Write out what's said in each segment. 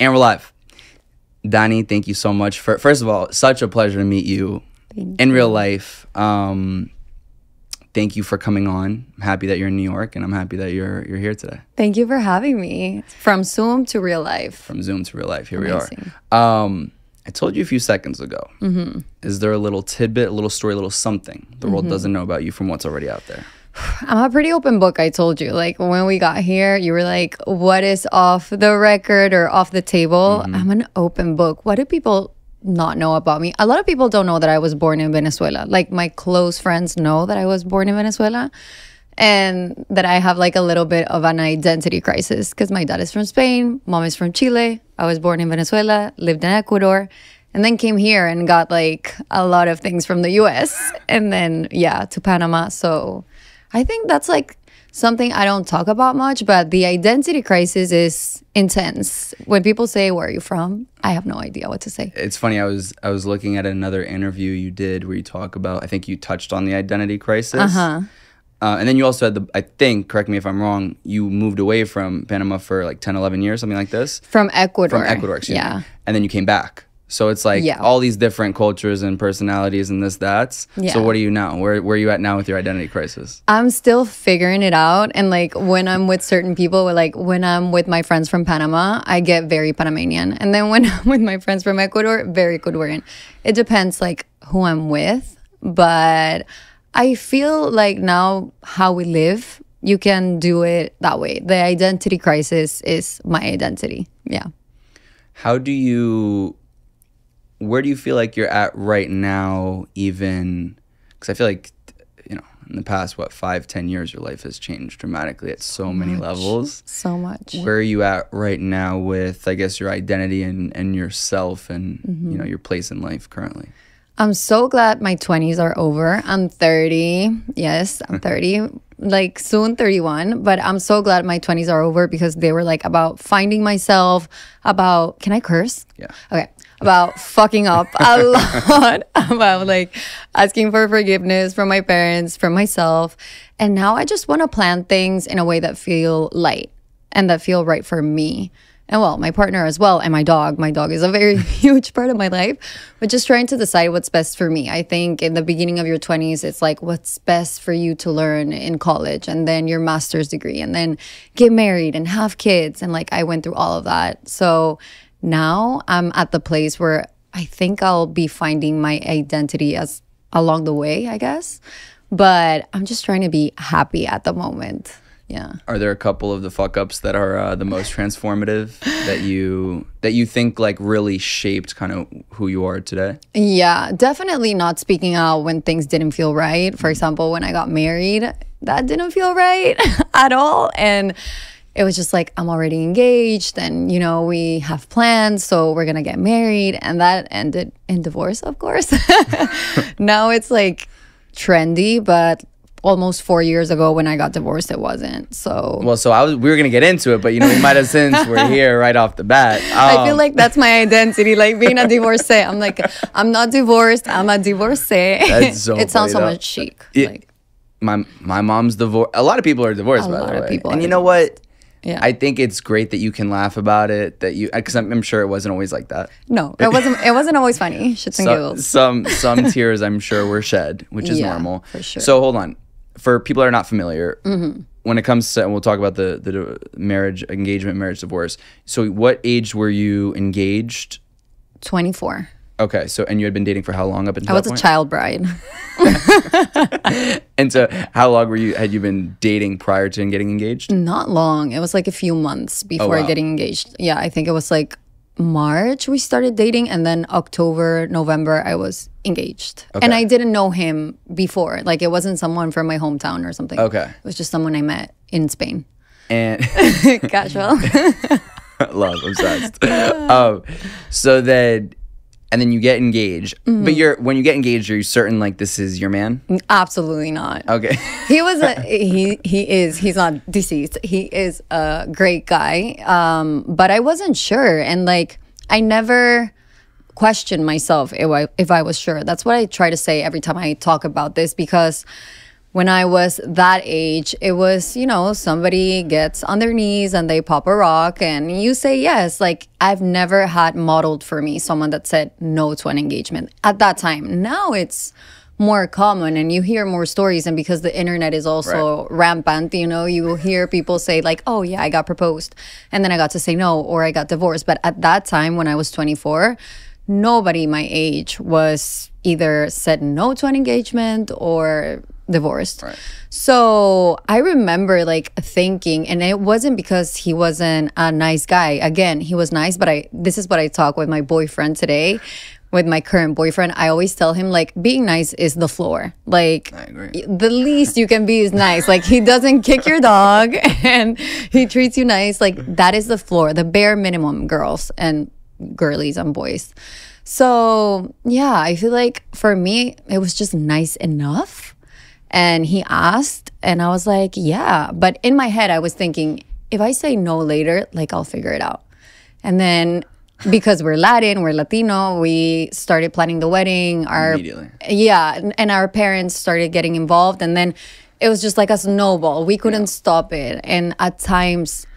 And we're live. Dani, thank you so much for, first of all, such a pleasure to meet you in real life. Thank you for coming on. I'm happy that you're in New York, and I'm happy that you're here today. Thank you for having me. From Zoom to real life. From Zoom to real life. Here Amazing. we are. I told you a few seconds ago. Is there a little tidbit, a little story, a little something the world doesn't know about you from what's already out there? I'm a pretty open book, I told you. Like, when we got here, you were like, what is off the record or off the table? I'm an open book. What do people not know about me? A lot of people don't know that I was born in Venezuela. Like, my close friends know that I was born in Venezuela and that I have like a little bit of an identity crisis because my dad is from Spain, mom is from Chile. I was born in Venezuela, lived in Ecuador, and then came here and got like a lot of things from the US and then, yeah, to Panama. So I think that's like something I don't talk about much, but the identity crisis is intense. When people say, where are you from? I have no idea what to say. It's funny. I was looking at another interview you did where you talk about, I think you touched on the identity crisis. And then you also had I think, correct me if I'm wrong, you moved away from Panama for like 10, 11 years, something like this? From Ecuador. From Ecuador, excuse me. And then you came back. So it's like all these different cultures and personalities and that's. So what are you now? Where are you at now with your identity crisis? I'm still figuring it out. And like when I'm with certain people, like when I'm with my friends from Panama, I get very Panamanian. And then when I'm with my friends from Ecuador, very Ecuadorian. It depends like who I'm with. But I feel like now how we live, you can do it that way. The identity crisis is my identity. Yeah. Where do you feel like you're at right now, even, because I feel like, you know, in the past, 5-10 years, your life has changed dramatically at so many levels. So much. Where are you at right now with, I guess, your identity and yourself and, you know, your place in life currently? I'm so glad my 20s are over. I'm 30. Yes, I'm 30. Like soon 31. But I'm so glad my 20s are over because they were like about finding myself, about, can I curse? Yeah. Okay. About fucking up a lot, about like asking for forgiveness from my parents, from myself. And now I just want to plan things in a way that feel light and that feel right for me. And well, my partner as well, and my dog. My dog is a very huge part of my life. But just trying to decide what's best for me. I think in the beginning of your 20s, it's like what's best for you to learn in college and then your master's degree and then get married and have kids. And like I went through all of that. So now I'm at the place where I think I'll be finding my identity as along the way, I guess. But I'm just trying to be happy at the moment. Yeah. Are there a couple of the fuck ups that are the most transformative that you think like really shaped kind of who you are today? Yeah, definitely not speaking out when things didn't feel right. For example, when I got married, that didn't feel right at all. And it was just like, I'm already engaged and, you know, we have plans, so we're going to get married. And that ended in divorce, of course. Now it's like trendy, but almost 4 years ago when I got divorced, it wasn't. So we were going to get into it, but, you know, we might have since we're here right off the bat. I feel like that's my identity, like being a divorcee. I'm like, I'm not divorced, I'm a divorcee. That's so it sounds so much chic. Like, my mom's divorced. A lot of people are divorced, by the way. A lot of people. And you know what? Yeah. I think it's great that you can laugh about it, because I'm sure it wasn't always like that. No, it wasn't always funny. Shits and giggles. Some tears I'm sure were shed, which is normal. For sure. So hold on. For people that are not familiar, when it comes to, and we'll talk about the marriage, engagement, marriage, divorce. So what age were you engaged? 24. Okay, so, and you had been dating for how long up until that point? I was a child bride. And so how long had you been dating prior to getting engaged? Not long. It was like a few months before getting engaged. Yeah, I think it was like March we started dating, and then October, November I was engaged. Okay. And I didn't know him before. Like it wasn't someone from my hometown or something. Okay. It was just someone I met in Spain. And casual. Love, obsessed. So then, and then you get engaged. But when you get engaged, are you certain like this is your man? Absolutely not. Okay. He's not deceased. He is a great guy. But I wasn't sure, and like I never questioned myself if I was sure. That's what I try to say every time I talk about this, because when I was that age, it was, you know, somebody gets on their knees and they pop a rock and you say yes. Like, I've never had modeled for me someone that said no to an engagement at that time. Now it's more common and you hear more stories. And because the internet is also rampant, you know, you will hear people say like, oh yeah, I got proposed and then I got to say no, or I got divorced. But at that time when I was 24, nobody my age was either said no to an engagement or divorced. Right. So I remember like thinking, and it wasn't because he wasn't a nice guy. Again, he was nice, but this is what I talk with my boyfriend today, with my current boyfriend. I always tell him like being nice is the floor. Like the least you can be is nice. Like he doesn't kick your dog and he treats you nice. Like that is the floor, the bare minimum, girls and girlies and boys. So yeah, I feel like for me, it was just nice enough. And he asked and I was like, yeah. But in my head, I was thinking, if I say no later, like I'll figure it out. And then because we're Latin, we're Latino, we started planning the wedding. Immediately. Yeah. And our parents started getting involved. And then it was just like a snowball. We couldn't stop it. And at times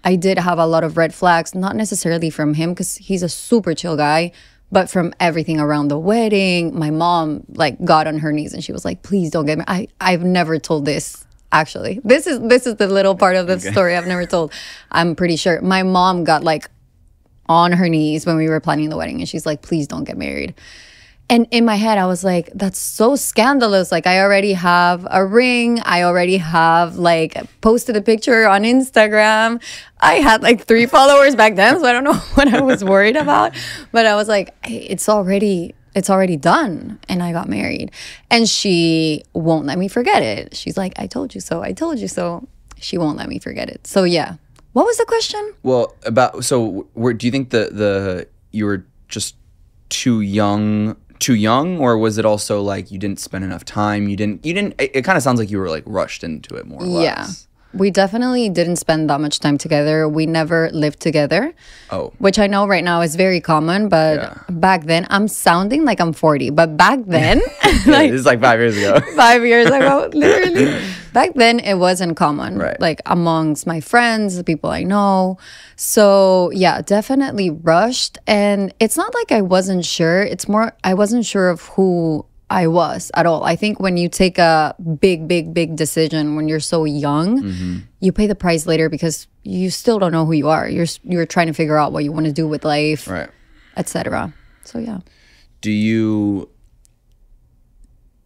I did have a lot of red flags, not necessarily from him because he's a super chill guy, but from everything around the wedding. My mom like got on her knees and she was like, please don't get me. I've never told this. Actually, this is the little part of the story I've never told. I'm pretty sure my mom got like on her knees when we were planning the wedding and she's like, please don't get married. And in my head, I was like, that's so scandalous. Like, I already have a ring. I already have, like, posted a picture on Instagram. I had, like, 3 followers back then, so I don't know what I was worried about. But I was like, hey, it's already done. And I got married. And she won't let me forget it. She's like, I told you so. I told you so. She won't let me forget it. So, yeah. What was the question? Well, do you think the you were just too young, or was it also like you didn't spend enough time? You didn't it kind of sounds like you were like rushed into it more or less. Yeah. We definitely didn't spend that much time together. We never lived together. Oh. Which I know right now is very common, but back then, I'm sounding like I'm 40, but back then like, this is like 5 years ago. 5 years ago, literally. Back then it wasn't common. Right. Like amongst my friends, the people I know. So yeah, definitely rushed. And it's not like I wasn't sure. It's more I wasn't sure of who I was at all. I think when you take a big decision when you're so young, you pay the price later because you still don't know who you are. You're trying to figure out what you want to do with life, right, etc. So yeah.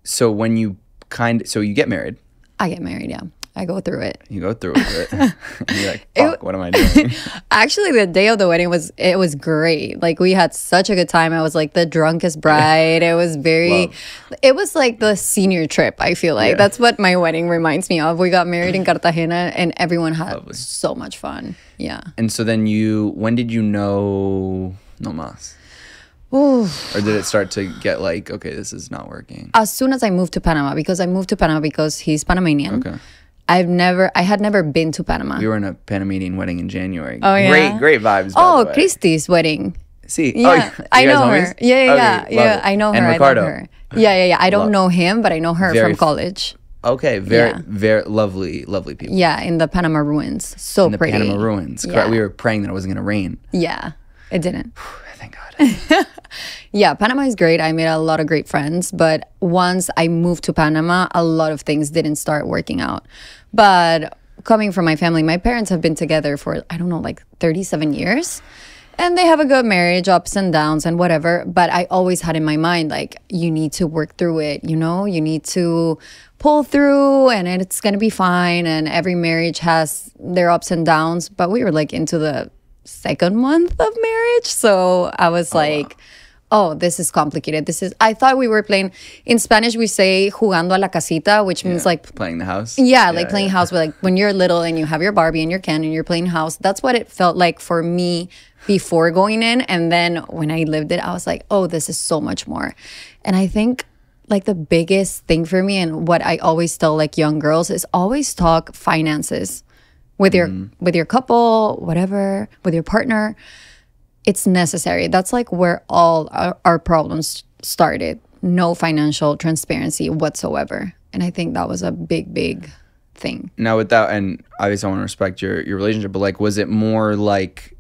So you get married. I get married, yeah. I go through it. You go through it. And you're like, fuck, what am I doing? Actually, the day of the wedding was great. Like, we had such a good time. I was like the drunkest bride. It was it was like the senior trip, I feel like. Yeah. That's what my wedding reminds me of. We got married in Cartagena and everyone had so much fun. Yeah. And so then when did you know no mas? Ooh. Or did it start to get like, okay, this is not working? As soon as I moved to Panama, because he's Panamanian. Okay. I had never been to Panama. We were in a Panamanian wedding in January. Oh, yeah? Great vibes, by the way. Christy's wedding. See? Yeah, I know her. Yeah. Okay, I know her. And Ricardo. I love her. Yeah. I don't know him, but I know her from college. Okay, very lovely people. Yeah, in the Panama ruins. So pretty. In the Panama ruins. Yeah. We were praying that it wasn't going to rain. Yeah, it didn't. Thank God. Yeah, Panama is great. I made a lot of great friends. But once I moved to Panama, a lot of things didn't start working out. But coming from my family, my parents have been together for, I don't know, like 37 years. And they have a good marriage, ups and downs and whatever. But I always had in my mind, like, you need to work through it, you know? You need to pull through and it's going to be fine. And every marriage has their ups and downs. But we were like into the 2nd month of marriage. So I was oh, this is complicated. I thought we were playing, in Spanish we say jugando a la casita, which means like playing the house. Yeah, like playing house with, like, when you're little and you have your Barbie and your Ken and you're playing house. That's what it felt like for me before going in. And then when I lived it, I was like, oh, this is so much more. And I think like the biggest thing for me and what I always tell like young girls is always talk finances with your couple, whatever, with your partner. It's necessary. That's like where all our problems started. No financial transparency whatsoever. And I think that was a big thing. Now with that, and obviously I want to respect your relationship, but like, was it more like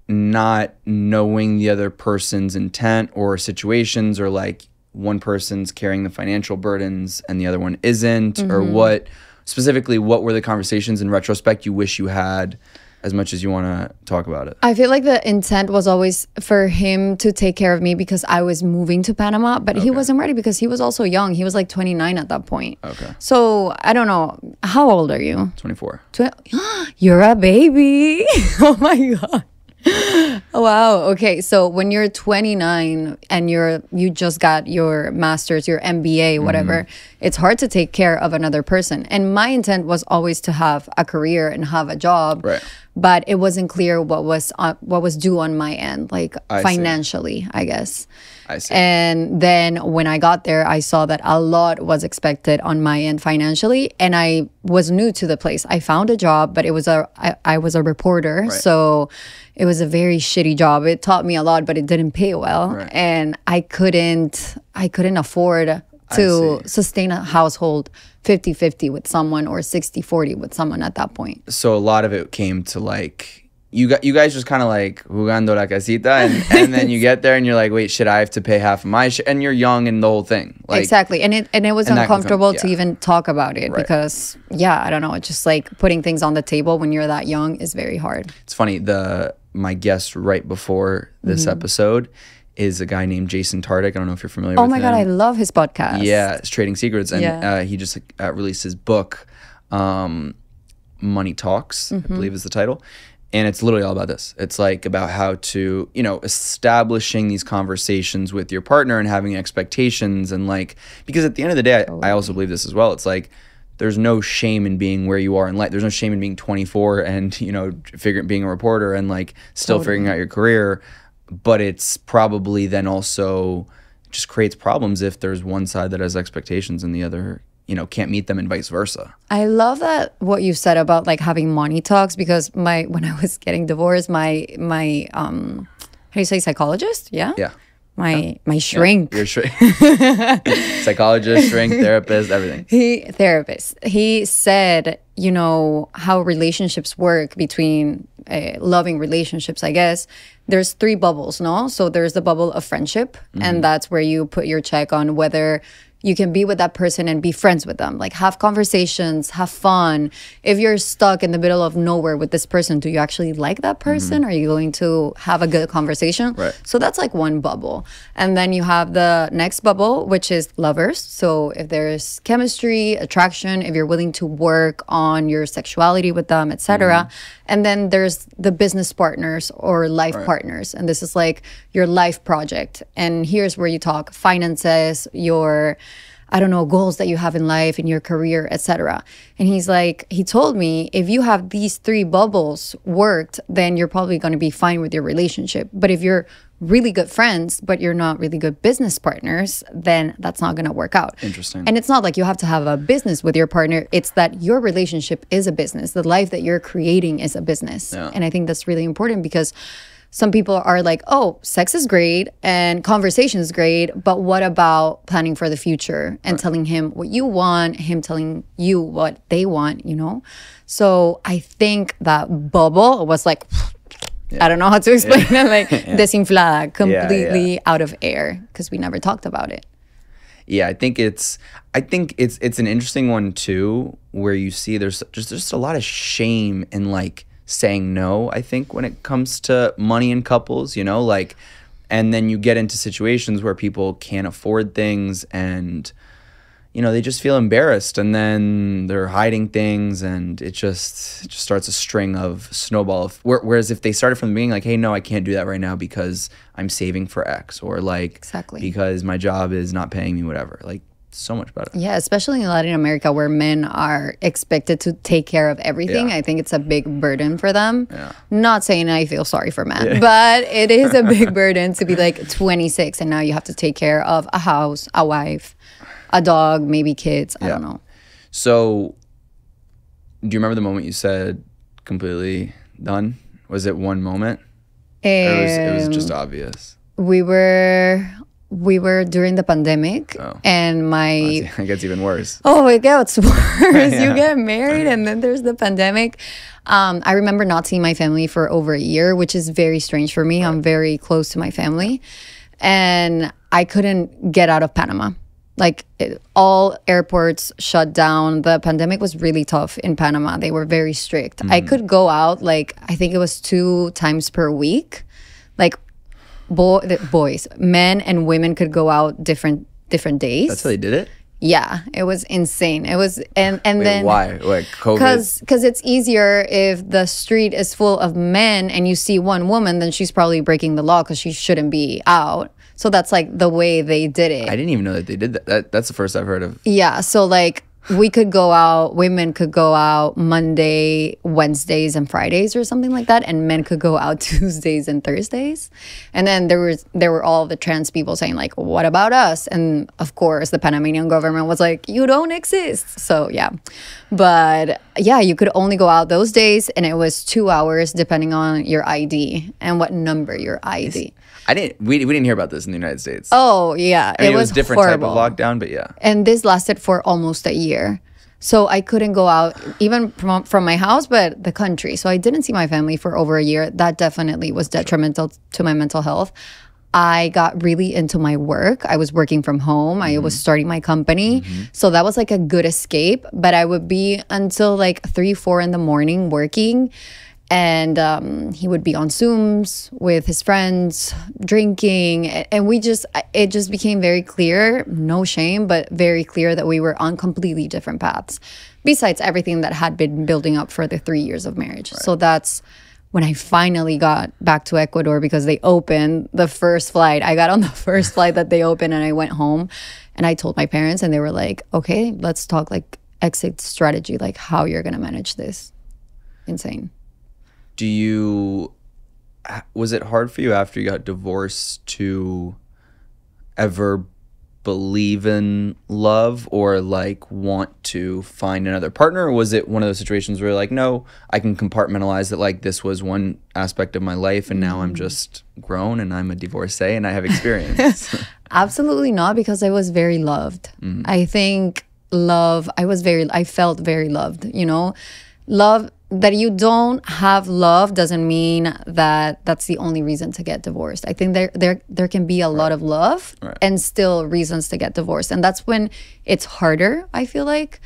not knowing the other person's intent or situations, or like one person's carrying the financial burdens and the other one isn't, or what specifically, what were the conversations in retrospect you wish you had, as much as you want to talk about it? I feel like the intent was always for him to take care of me because I was moving to Panama, but he wasn't ready because he was also young. He was like 29 at that point. Okay. So I don't know. How old are you? 24. You're a baby. Oh my God. Wow. Okay. So when you're 29 and you just got your master's, your MBA, whatever, it's hard to take care of another person. And my intent was always to have a career and have a job. Right. But it wasn't clear what was due on my end, like financially, I guess. I see. And then when I got there, I saw that a lot was expected on my end financially, and I was new to the place. I found a job, but I was a reporter, Right. so it was a very shitty job. It taught me a lot, but it didn't pay well, Right. and I couldn't afford to sustain a household 50-50 with someone or 60-40 with someone at that point. So a lot of it came to like, you guys just kind of like jugando la casita, and then you get there and you're like, wait, shit, I have to pay half of my shit, and you're young and the whole thing. Like, exactly. And it was uncomfortable to even talk about it, Right. because I don't know, it's just like putting things on the table when you're that young is very hard. It's funny, my guest right before this episode is a guy named Jason Tardik. I don't know if you're familiar with him. Oh my God, I love his podcast. Yeah, it's Trading Secrets. And he just released his book, Money Talks, I believe is the title. And it's literally all about this. It's like about how to, establishing these conversations with your partner and having expectations, and like, because at the end of the day, I also believe this as well. It's like, there's no shame in being where you are in life. There's no shame in being 24 and, being a reporter and like still figuring out your career. But it's probably then also just creates problems if there's one side that has expectations and the other, can't meet them, and vice versa. I love that what you said about like having money talks, because when I was getting divorced, my how do you say, psychologist? Yeah. My shrink. Your shrink. Psychologist, shrink, therapist, everything. He said, how relationships work between loving relationships, I guess. There's 3 bubbles, no? So there's the bubble of friendship, and that's where you put your check on whether you can be with that person and be friends with them, like have conversations, have fun. If you're stuck in the middle of nowhere with this person, do you actually like that person? Are you going to have a good conversation? Right. So that's like one bubble. And then you have the next bubble, which is lovers. So if there's chemistry, attraction, if you're willing to work on your sexuality with them, etc. And then there's the business partners or life partners. And this is like your life project. And here's where you talk finances, your goals that you have in life, in your career, etc. And he told me, if you have these 3 bubbles worked, then you're probably going to be fine with your relationship. But if you're really good friends, but you're not really good business partners, then that's not going to work out. Interesting. And it's not like you have to have a business with your partner. It's that your relationship is a business. The life that you're creating is a business. Yeah. And I think that's really important, because some people are like, oh, sex is great and conversation is great, but what about planning for the future and telling him what you want, him telling you what they want, So I think that bubble was like, I don't know how to explain it, like desinflada, completely out of air, because we never talked about it. Yeah, I think it's an interesting one too, where you see there's just a lot of shame in like saying no, I think, when it comes to money in couples, like, and then you get into situations where people can't afford things, and they just feel embarrassed, and then they're hiding things, and it just starts a string of snowball. Whereas if they started from the beginning, like, hey, no, I can't do that right now because I'm saving for X, or like because my job is not paying me, whatever, like, so much better. Yeah, especially in Latin America, where men are expected to take care of everything. I think it's a big burden for them. Not saying I feel sorry for men, but it is a big burden to be like 26 and now you have to take care of a house, a wife, a dog, maybe kids. I don't know. So do you remember the moment you said completely done? Was it one moment? Or it was just obvious? We were We were during the pandemic, and it gets even worse. Oh, it gets worse. You get married, and then there's the pandemic. I remember not seeing my family for over a year, which is very strange for me. I'm very close to my family, and I couldn't get out of Panama. Like all airports shut down. The pandemic was really tough in Panama. They were very strict. I could go out like I think it was 2 times per week, like. Boys, men and women could go out different days. That's how they did it? Yeah, it was insane. It was and Wait, then why? Like COVID? Because it's easier if the street is full of men and you see one woman, then she's probably breaking the law because she shouldn't be out. So that's like the way they did it. I didn't even know that they did that. That's the first I've heard of. Yeah, so like we could go out, women could go out Monday, Wednesdays, and Fridays or something like that, and men could go out Tuesdays and Thursdays. And then there were all the trans people saying like, what about us? And of course the Panamanian government was like, you don't exist. So yeah, but yeah, you could only go out those days, and it was 2 hours depending on your ID and what number your ID. We didn't hear about this in the United States. Oh yeah, I mean, it was different horrible. type of lockdown, but yeah. And this lasted for almost a year. So I couldn't go out even from my house, but the country. So I didn't see my family for over a year. That definitely was detrimental to my mental health. I got really into my work. I was working from home. I was starting my company. So that was like a good escape. But I would be until like 3, 4 in the morning working. And he would be on Zooms with his friends, drinking. And it just became very clear, no shame, but very clear that we were on completely different paths. Besides everything that had been building up for the 3 years of marriage. Right. So that's when I finally got back to Ecuador because they opened the first flight. I got on the first flight that they opened and I went home. And I told my parents and they were like, okay, let's talk like exit strategy, like how you're going to manage this. Insane. Was it hard for you after you got divorced to ever believe in love or like want to find another partner? Or was it one of those situations where you're like, no, I can compartmentalize that like this was one aspect of my life and now I'm just grown and I'm a divorcee and I have experience? Absolutely not, because I was very loved. I think I felt very loved, you know? Love. That you don't have love doesn't mean that that's the only reason to get divorced. I think there can be a lot of love and still reasons to get divorced. And that's when it's harder, I feel like.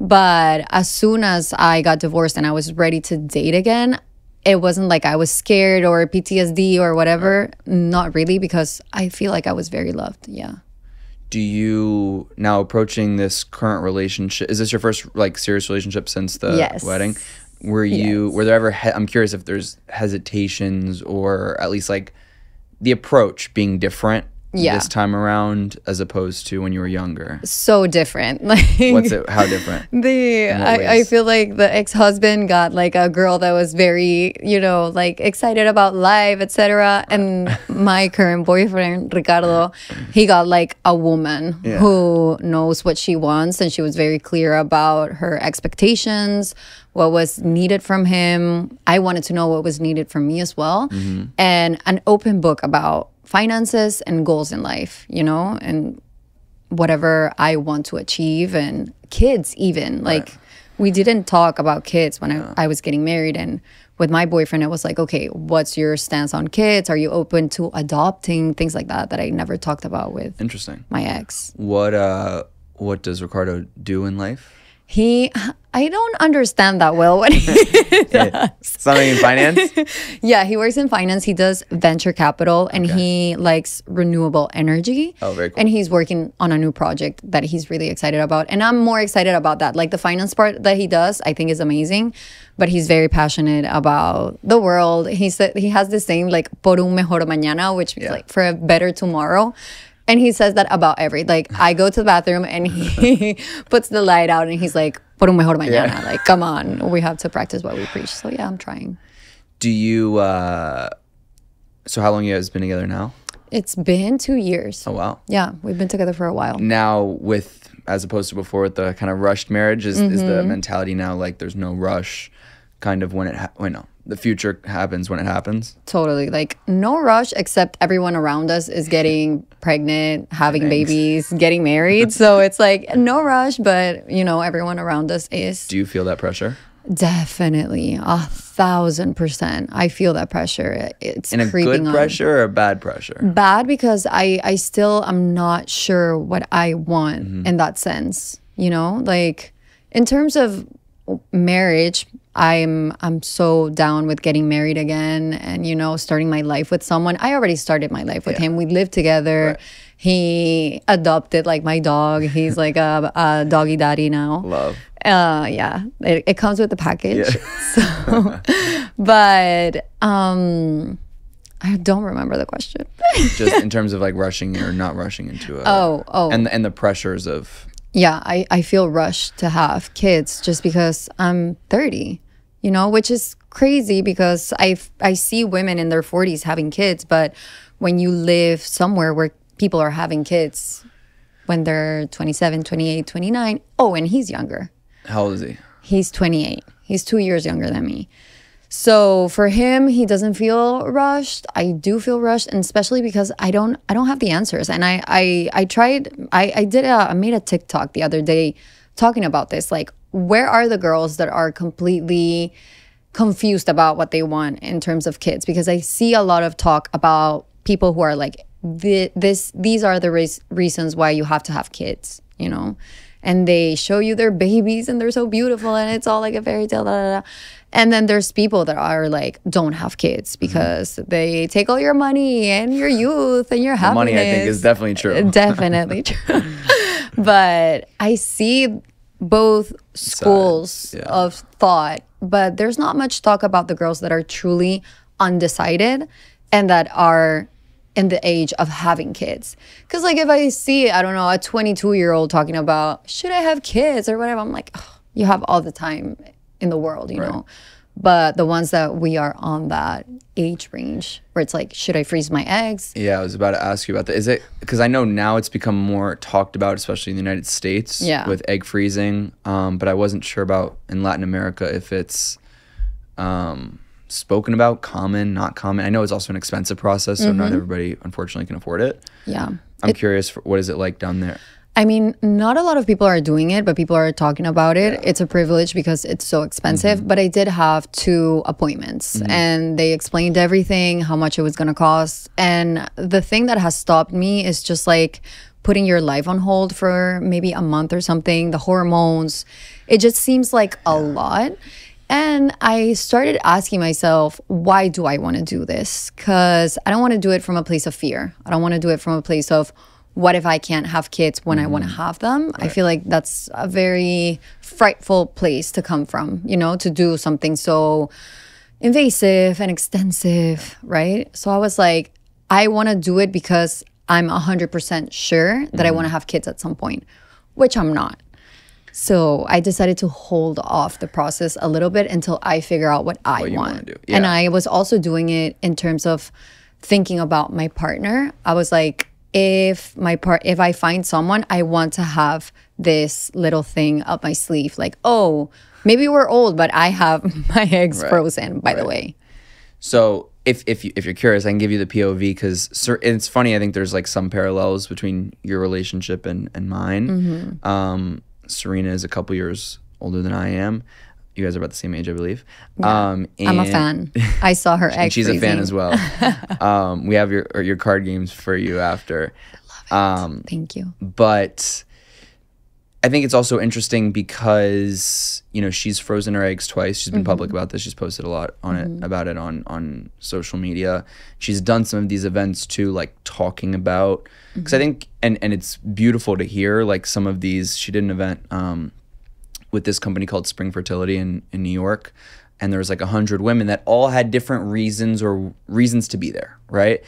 But as soon as I got divorced and I was ready to date again, it wasn't like I was scared or PTSD or whatever. Not really, because I feel like I was very loved. Yeah. Do you, now approaching this current relationship, is this your first like serious relationship since the wedding? Were there ever, I'm curious if there's hesitations or at least like the approach being different this time around as opposed to when you were younger? So different. Like, how different? I feel like the ex-husband got like a girl that was very, you know, like excited about life, etc. And my current boyfriend, Ricardo, he got like a woman who knows what she wants, and she was very clear about her expectations, what was needed from him. I wanted to know what was needed from me as well. And an open book about finances and goals in life, you know, and whatever I want to achieve, and kids even. Like, we didn't talk about kids when I was getting married. And with my boyfriend, it was like, okay, what's your stance on kids? Are you open to adopting? Things like that I never talked about with my ex. What does Ricardo do in life? I don't understand that well what he does. Something in finance? Yeah, he works in finance. He does venture capital, and he likes renewable energy. Oh, very cool. And he's working on a new project that he's really excited about. And I'm more excited about that. Like the finance part that he does, I think is amazing. But he's very passionate about the world. He said he has this saying like, por un mejor mañana, which means like for a better tomorrow. And he says that about like, I go to the bathroom and he puts the light out and he's like, por un mejor mañana. Yeah. Like, come on, we have to practice what we preach. So yeah, I'm trying. Do you, so how long you guys been together now? It's been 2 years. Oh, wow. Yeah, we've been together for a while. Now as opposed to before with the kind of rushed marriage, is the mentality now like there's no rush kind of when the future happens when it happens. Totally. Like no rush, except everyone around us is getting pregnant, having babies, getting married. So it's like no rush, but you know, everyone around us is. Do you feel that pressure? Definitely. 1,000%. I feel that pressure. It's in a creeping good pressure or a bad pressure? Bad, because I still am not sure what I want in that sense. You know, like in terms of marriage, I'm so down with getting married again and, you know, starting my life with someone. I already started my life with him. We lived together. Right. He adopted like my dog. He's like a doggy daddy now. Love. Yeah, it comes with the package. Yeah. So, but I don't remember the question. Just in terms of like rushing or not rushing into it. And the pressures of. Yeah, I feel rushed to have kids just because I'm 30, you know, which is crazy because I see women in their 40s having kids, but when you live somewhere where people are having kids when they're 27, 28, 29, and he's younger. How old is he? He's 28. He's 2 years younger than me. So for him, he doesn't feel rushed. I do feel rushed, and especially because I don't have the answers. And I made a TikTok the other day talking about this. Like, where are the girls that are completely confused about what they want in terms of kids? Because I see a lot of talk about people who are like, these are the reasons why you have to have kids, you know? And they show you their babies and they're so beautiful and it's all like a fairy tale, And then there's people that are like, don't have kids because they take all your money and your youth and your happiness. Money, I think, is definitely true. Definitely true. But I see both schools of thought, but there's not much talk about the girls that are truly undecided and that are in the age of having kids. Because like if I see, I don't know, a 22-year-old talking about, should I have kids or whatever, I'm like, oh, you have all the time in the world, you know. But the ones that we are on that age range where it's like, should I freeze my eggs? Yeah, I was about to ask you about that. Is it, because I know now it's become more talked about, especially in the United States with egg freezing, but I wasn't sure about in Latin America if it's spoken about, common, not common. I know it's also an expensive process, so not everybody unfortunately can afford it. Yeah. I'm curious, what is it like down there? I mean, not a lot of people are doing it, but people are talking about it. Yeah. It's a privilege because it's so expensive. But I did have 2 appointments and they explained everything, how much it was going to cost. And the thing that has stopped me is just like putting your life on hold for maybe a month or something, the hormones. It just seems like a lot. And I started asking myself, why do I want to do this? Because I don't want to do it from a place of fear. I don't want to do it from a place of, what if I can't have kids when I want to have them? Right. I feel like that's a very frightful place to come from, you know, to do something so invasive and extensive, right? So I was like, I want to do it because I'm 100% sure that I want to have kids at some point, which I'm not. So I decided to hold off the process a little bit until I figure out what I want. Do. Yeah. And I was also doing it in terms of thinking about my partner. I was like, if I find someone, I want to have this little thing up my sleeve. Like, oh, maybe we're old, but I have my eggs frozen, by the way. So if you're curious, I can give you the POV because it's funny. I think there's like some parallels between your relationship and mine. Serena is a couple years older than I am. You guys are about the same age, I believe. Yeah. I'm a fan. I saw her egg She's freezing. a fan as well. We have your card games for you after. I love it. Thank you. But I think it's also interesting because, you know, she's frozen her eggs twice. She's been public about this. She's posted a lot on it about it on social media. She's done some of these events too, like talking about, because I think, and it's beautiful to hear, like some of these, she did an event with this company called Spring Fertility in New York. And there was like 100 women that all had different reasons to be there, right?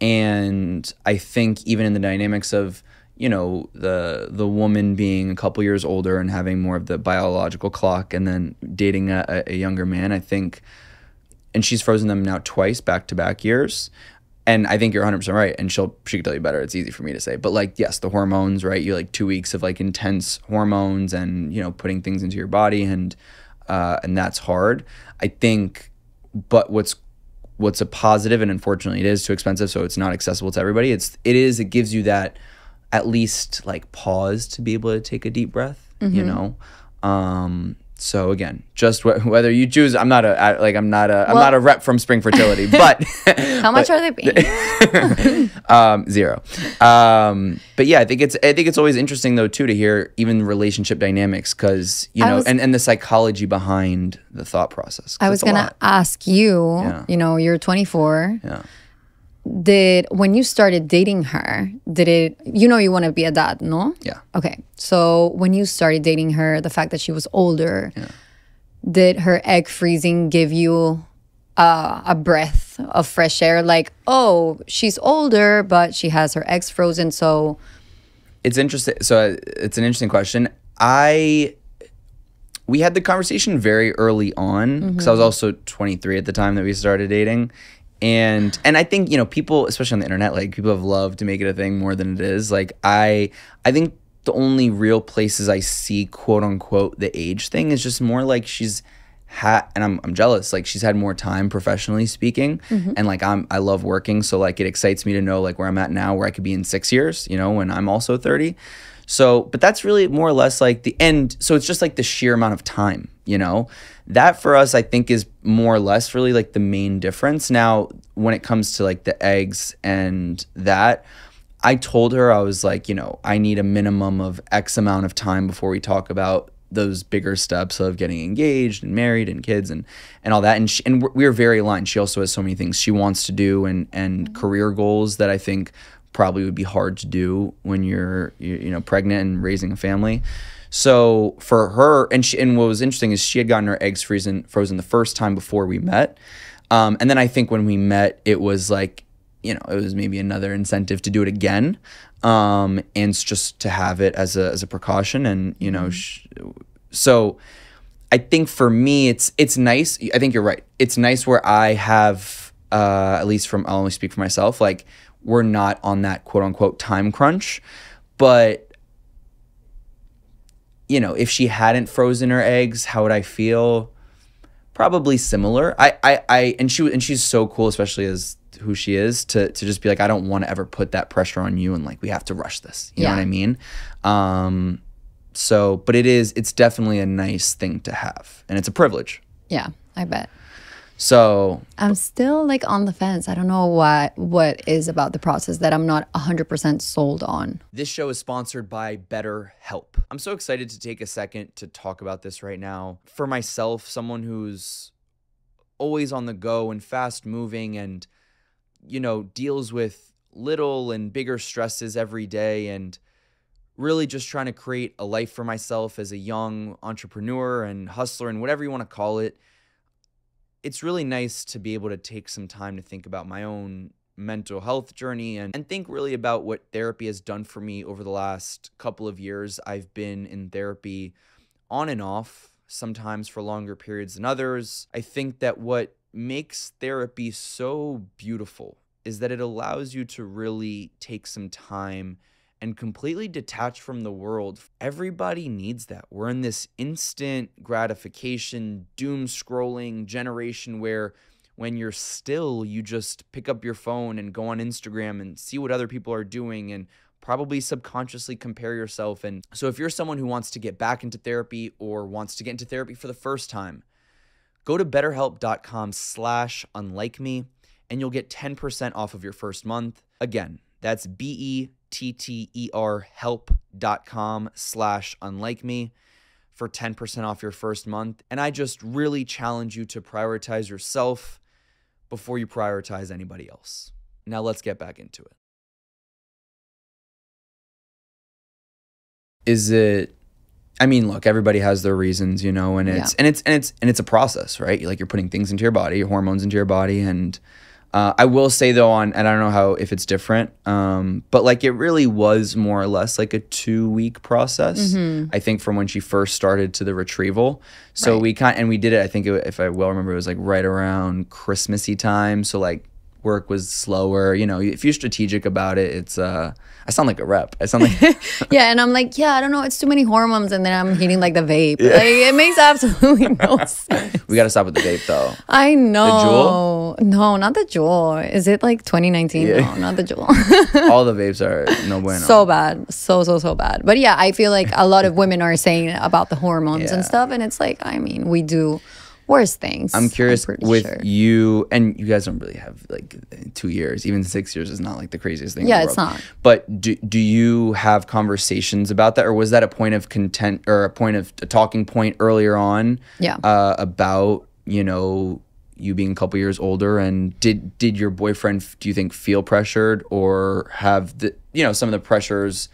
And I think even in the dynamics of, you know, the woman being a couple years older and having more of the biological clock and then dating a younger man, I think, and she's frozen them now twice back-to-back years. And I think you're 100% right. And she can tell you better. It's easy for me to say. But like, yes, the hormones, right? You like 2 weeks of like intense hormones and, you know, putting things into your body. And and that's hard. I think, but what's a positive, and unfortunately it is too expensive, so it's not accessible to everybody. It gives you that at least like pause to be able to take a deep breath, you know? So again, just whether you choose, I'm not a rep from Spring Fertility, but how much are they paying? 0. But yeah, I think it's always interesting though too to hear even relationship dynamics, because and the psychology behind the thought process. I was gonna ask you, you're 24. Yeah. When you started dating her, you want to be a dad, no? Yeah. Okay. So when you started dating her, the fact that she was older, did her egg freezing give you a breath of fresh air? Like, oh, she's older, but she has her eggs frozen, so... It's interesting. So it's an interesting question. We had the conversation very early on, because I was also 23 at the time that we started dating. And I think, people, especially on the internet, like people have loved to make it a thing more than it is. Like I think the only real places I see quote unquote the age thing is just more like she's had, and I'm jealous, like she's had more time professionally speaking, and like I love working, so like it excites me to know like where I'm at now, where I could be in 6 years, when I'm also 30. So, but that's really more or less like the end. So it's just like the sheer amount of time, that for us, I think is more or less really like the main difference. Now, when it comes to like the eggs and that, I told her, I was like, I need a minimum of X amount of time before we talk about those bigger steps of getting engaged and married and kids and all that. And we were very aligned. She also has so many things she wants to do and career goals that I think probably would be hard to do when you're pregnant and raising a family. So for her, and what was interesting is she had gotten her eggs frozen the first time before we met. And then I think when we met, it was like, it was maybe another incentive to do it again. And just to have it as a precaution. And, so I think for me, it's nice. I think you're right. It's nice where I have, at least I'll only speak for myself, like we're not on that quote unquote time crunch, but if she hadn't frozen her eggs, how would I feel? Probably similar. And she's so cool, especially as who she is, to just be like, I don't want to ever put that pressure on you and like we have to rush this. You know what I mean? But it's definitely a nice thing to have, and it's a privilege. Yeah, I bet. So I'm still like on the fence. I don't know what is about the process that I'm not 100% sold on. This show is sponsored by BetterHelp. I'm so excited to take a second to talk about this right now. For myself, someone who's always on the go and fast moving and, deals with little and bigger stresses every day, and really just trying to create a life for myself as a young entrepreneur and hustler and whatever you want to call it. It's really nice to be able to take some time to think about my own mental health journey and think really about what therapy has done for me over the last couple of years. I've been in therapy on and off, sometimes for longer periods than others. I think that what makes therapy so beautiful is that it allows you to really take some time and completely detach from the world. Everybody needs that. We're in this instant gratification, doom scrolling generation where when you're still, you just pick up your phone and go on Instagram and see what other people are doing and probably subconsciously compare yourself. And so if you're someone who wants to get back into therapy or wants to get into therapy for the first time, go to betterhelp.com/unlikeme and you'll get 10% off of your first month. Again, that's betterhelp.com/unlikeme for 10% off your first month. And I just really challenge you to prioritize yourself before you prioritize anybody else. Now let's get back into it. Look, everybody has their reasons, and it's a process, right? Like you're putting things into your body, your hormones into your body, and I will say though, and I don't know if it's different, but like it really was more or less like a 2-week process. I think from when she first started to the retrieval. So we did it. I think if I well remember, it was like right around Christmassy time. So like work was slower. You know, if you're strategic about it, it's I sound like a rep. I sound like yeah, and I'm like, yeah, I don't know, it's too many hormones, and then I'm hitting like the vape. Like it makes absolutely no sense. We got to stop with the vape though. I know. The Juul? No, not the Juul. Is it like 2019? No, not the Juul. All the vapes are no bueno. So bad. So bad. But yeah, I feel like a lot of women are saying about the hormones and stuff, and it's like, I mean, we do worse things. I'm curious with you, and you guys don't really have like 2 years. Even 6 years is not like the craziest thing. Yeah, in the it's world. not. But do you have conversations about that, or was that a point of content or a talking point earlier on? Yeah. About, you know, you being a couple years older, and did your boyfriend, do you think, feel pressured or have the, you know, some of the pressures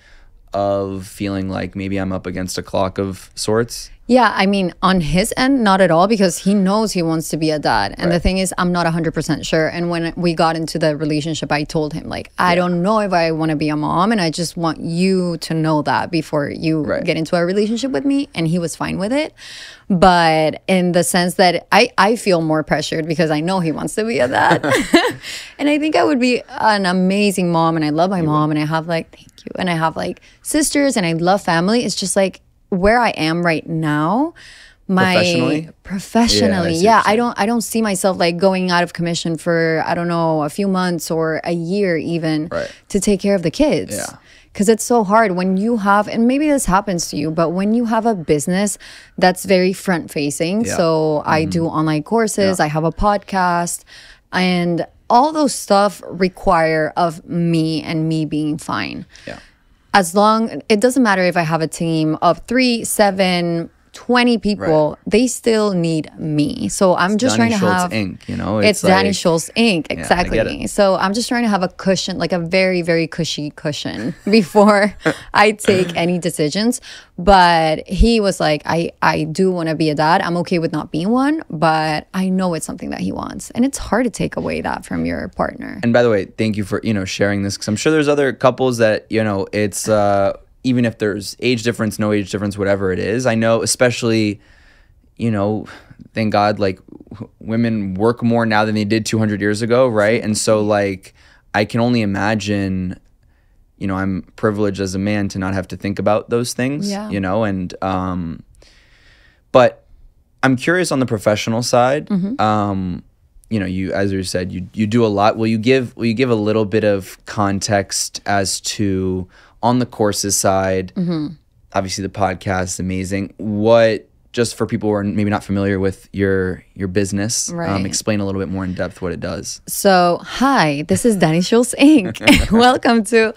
of feeling like maybe I'm up against a clock of sorts? Yeah, I mean, on his end, not at all, because he knows he wants to be a dad. And the thing is, I'm not 100% sure. And when we got into the relationship, I told him, like, I don't know if I want to be a mom. And I just want you to know that before you get into a relationship with me. And he was fine with it. But in the sense that I feel more pressured because I know he wants to be a dad. And I think I would be an amazing mom. And I love my mom. And I have like, thank you. And I have like sisters and I love family. It's just like, where I am right now, professionally, I don't see myself like going out of commission for, I don't know, a few months or a year even to take care of the kids. Yeah. Because it's so hard when you have, and maybe this happens to you, but when you have a business that's very front facing. So I do online courses, I have a podcast, and all those stuff require of me and me being fine. Yeah. As long, it doesn't matter if I have a team of 3, 7, 20 people, they still need me. So I'm just trying to have Inc., you know, it's like, Dani Schulz Inc. Exactly. So I'm just trying to have a cushion, like a very, very cushy cushion before I take any decisions. But he was like, I do want to be a dad. I'm okay with not being one, but I know it's something that he wants. And it's hard to take away that from your partner. And by the way, thank you for, you know, sharing this, because I'm sure there's other couples that, you know, it's even if there's age difference, no age difference, whatever it is. I know, especially, you know, thank God, like women work more now than they did 200 years ago, right? And so like, I can only imagine, you know, I'm privileged as a man to not have to think about those things, you know, and, but I'm curious on the professional side. You know, you, as you said, you do a lot. Will you give a little bit of context as to, on the courses side, obviously the podcast is amazing. What, just for people who are maybe not familiar with your business, explain a little bit more in depth what it does. So, hi, this is Dani Schulz Inc. Welcome to,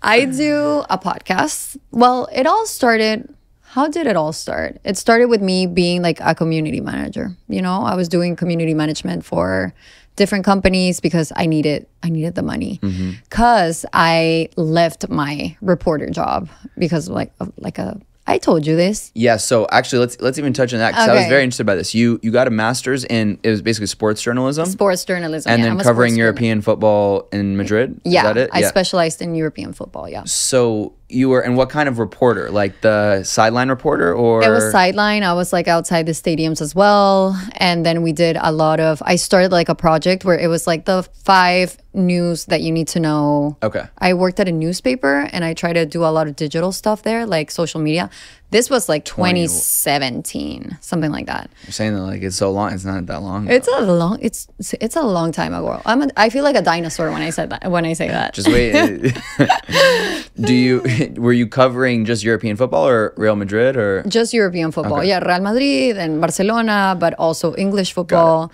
I do a podcast. Well, it all started, how did it all start? It started with me being like a community manager. You know, I was doing community management for different companies because I needed the money, because I left my reporter job because I told you this. Yeah, so actually let's even touch on that, because I was very interested by this. You got a master's in, it was basically sports journalism? Sports journalism, and then covering European football in Madrid? Yeah, is that it? I specialized in European football, So you were, and what kind of reporter? Like the sideline reporter, or? It was sideline. I was like outside the stadiums as well. And then we did a lot of, I started like a project where it was like the 5 news that you need to know. Okay. I worked at a newspaper and I try to do a lot of digital stuff there, like social media. This was like 2017, something like that. You're saying that like it's so long. It's not that long ago. It's a long time ago. I feel like a dinosaur when I say that. Just wait. Were you covering just European football or Real Madrid, or just European football? Okay. Yeah, Real Madrid and Barcelona, but also English football,